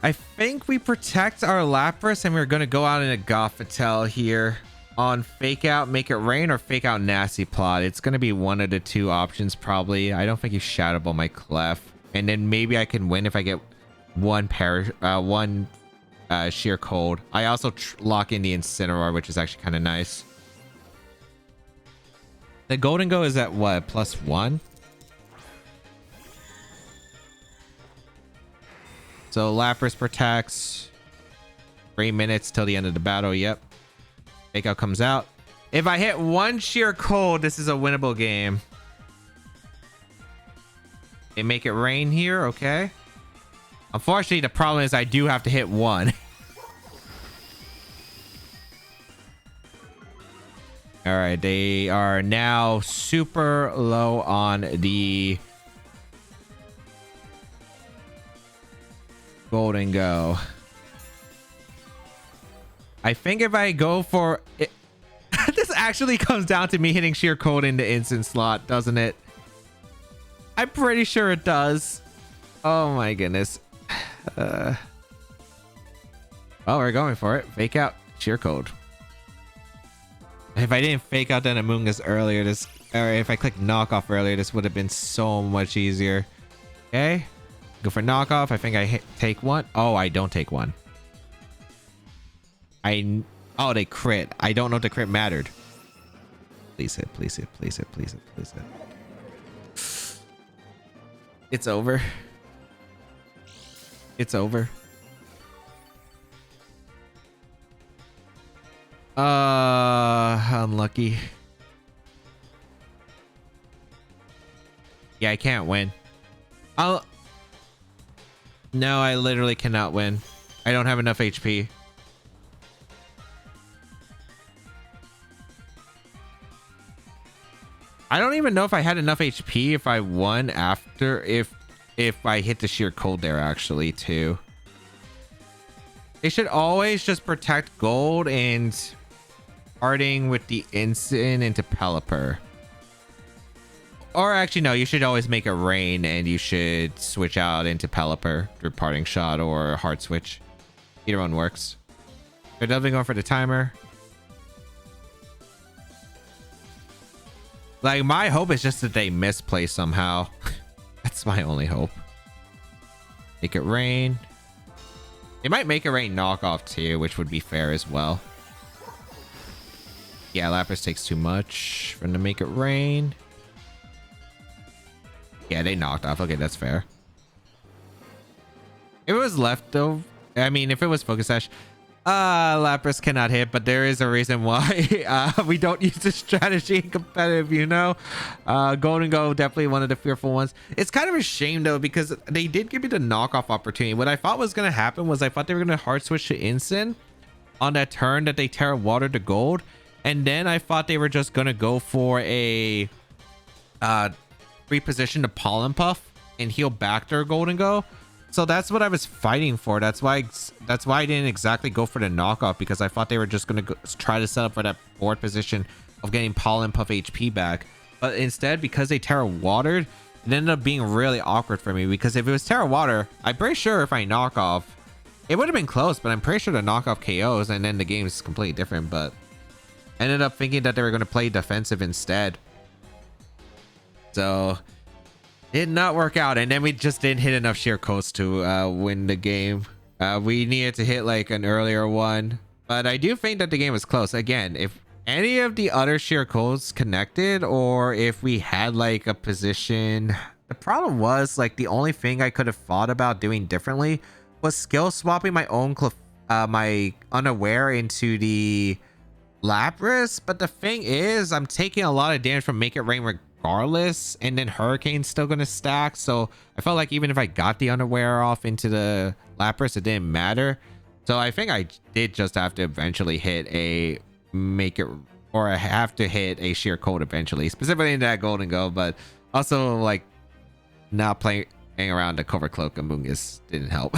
I think we protect our Lapras and we're going to go out in a Gothitelle here on fake out, make it rain, or fake out nasty plot. It's going to be one of the two options probably. I don't think you Shadow Ball my Clef. And then maybe I can win if I get one sheer cold. I also lock in the Incineroar, which is actually kind of nice. The Golden Go is at what? +1? So Lapras protects. 3 minutes till the end of the battle. Yep. Fake out comes out. If I hit one sheer cold, this is a winnable game. They make it rain here. Okay. Unfortunately, the problem is I do have to hit one. All right. They are now super low on the Golden Go. I think if I go for it, this actually comes down to me hitting sheer cold in the instant slot, doesn't it? I'm pretty sure it does. Oh my goodness. Oh, we're going for it. Fake out sheer cold. If I didn't fake out that Amoonguss earlier, this, or if I clicked knockoff earlier, this would have been so much easier. Okay. Go for knockoff. I think I take one. Oh, I don't take one. Oh, they crit. I don't know if the crit mattered. Please hit, please hit, please hit, please hit, please hit. It's over. It's over. Unlucky. Yeah, I can't win. No, I literally cannot win. I don't have enough HP. I don't even know if I had enough HP if I won after, if I hit the sheer cold there actually too. They should always just protect gold and parting with the instant into Pelipper. Or actually no, you should always make it rain and you should switch out into Pelipper through parting shot or hard switch. Either one works. They're definitely going for the timer. Like, my hope is just that they misplay somehow. That's my only hope. Make it rain. They might make it rain knockoff too, which would be fair as well. Yeah, Lapras takes too much for them to make it rain. Yeah, they knocked off. Okay, that's fair. If it was left though, I mean, if it was Focus Sash, Lapras cannot hit, but there is a reason why we don't use this strategy in competitive, you know. Golden Go, definitely one of the fearful ones. It's kind of a shame though, because they did give me the knockoff opportunity. What I thought was going to happen was I thought they were going to hard switch to Instant on that turn that they Terra Water to gold, and then I thought they were just going to go for a reposition to Pollen Puff and heal back their Golden Go. So that's what I was fighting for. That's why I didn't exactly go for the knockoff, because I thought they were just going to try to set up for that board position of getting Pollen Puff HP back. But instead, because they Terra Watered, it ended up being really awkward for me, because if it was Terra Water, I'm pretty sure if I knock off, it would have been close, but I'm pretty sure the knockoff KOs and then the game is completely different. But I ended up thinking that they were going to play defensive instead. So did not work out, and then we just didn't hit enough sheer codes to win the game. We needed to hit like an earlier one, but I do think that the game was close. Again, if any of the other sheer codes connected, or if we had like a position, the problem was like the only thing I could have thought about doing differently was skill swapping my own my Unaware into the Lapras. But the thing is, I'm taking a lot of damage from Make It Rain regardless, and then Hurricane's still gonna stack, so I felt like even if I got the Unaware off into the Lapras, it didn't matter. So I think I did just have to eventually hit a I have to hit a sheer cold eventually, specifically in that Golden Go. But also like not playing around the cover cloak Amoonguss didn't help.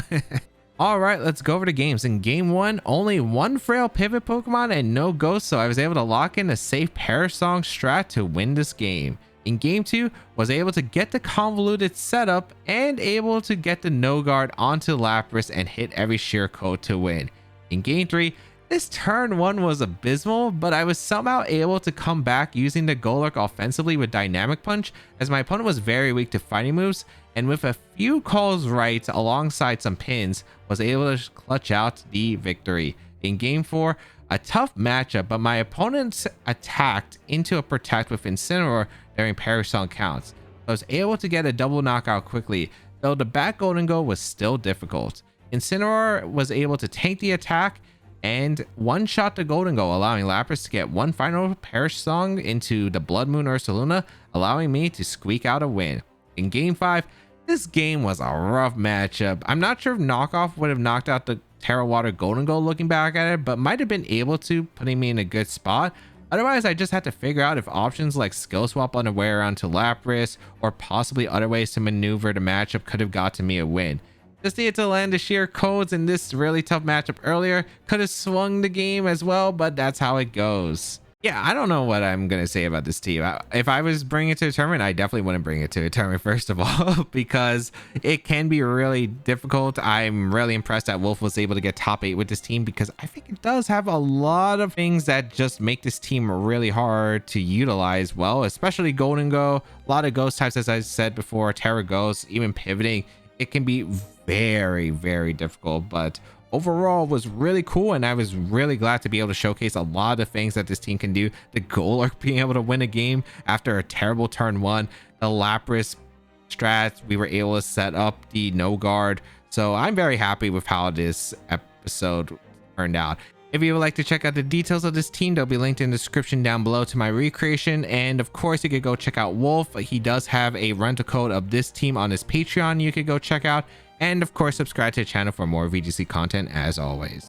All right, let's go over to games. In game 1, only one frail pivot Pokemon and no ghost, so I was able to lock in a safe Perish Song strat to win this game. In game 2, was able to get the convoluted setup and able to get the no guard onto Lapras and hit every sheer code to win. In game 3, this turn 1 was abysmal, but I was somehow able to come back using the Golurk offensively with Dynamic Punch, as my opponent was very weak to fighting moves, and with a few calls right alongside some pins, was able to clutch out the victory. In game 4, a tough matchup, but my opponent attacked into a protect with Incineroar during Perish Song counts. I was able to get a double knockout quickly, though the back Golden Go was still difficult. Incineroar was able to tank the attack and one-shot the Golden Go, allowing Lapras to get one final Perish Song into the Blood Moon Ursaluna, allowing me to squeak out a win. In game 5, this game was a rough matchup. I'm not sure if Knockoff would have knocked out the Terra Water Golden Go looking back at it, but might have been able to, putting me in a good spot. Otherwise, I just had to figure out if options like Skill Swap on the way around to Lapras or possibly other ways to maneuver the matchup could have gotten me a win. Just needed to land the sheer codes in this really tough matchup earlier. Could have swung the game as well, but that's how it goes. Yeah, I don't know what I'm going to say about this team. If I was bringing it to a tournament, I definitely wouldn't bring it to a tournament, first of all, because it can be really difficult. I'm really impressed that Wolf was able to get top 8 with this team, because I think it does have a lot of things that just make this team really hard to utilize well, especially Golden Go, a lot of ghost types, as I said before, Terra Ghost, even pivoting. It can be very, very difficult, but overall was really cool, and I was really glad to be able to showcase a lot of things that this team can do. The Golurk being able to win a game after a terrible turn 1, the Lapras strats, we were able to set up the no guard. So I'm very happy with how this episode turned out. If you would like to check out the details of this team, they'll be linked in the description down below to my recreation. And of course, you could go check out Wolf. He does have a rental code of this team on his Patreon you could go check out. And of course, subscribe to the channel for more VGC content as always.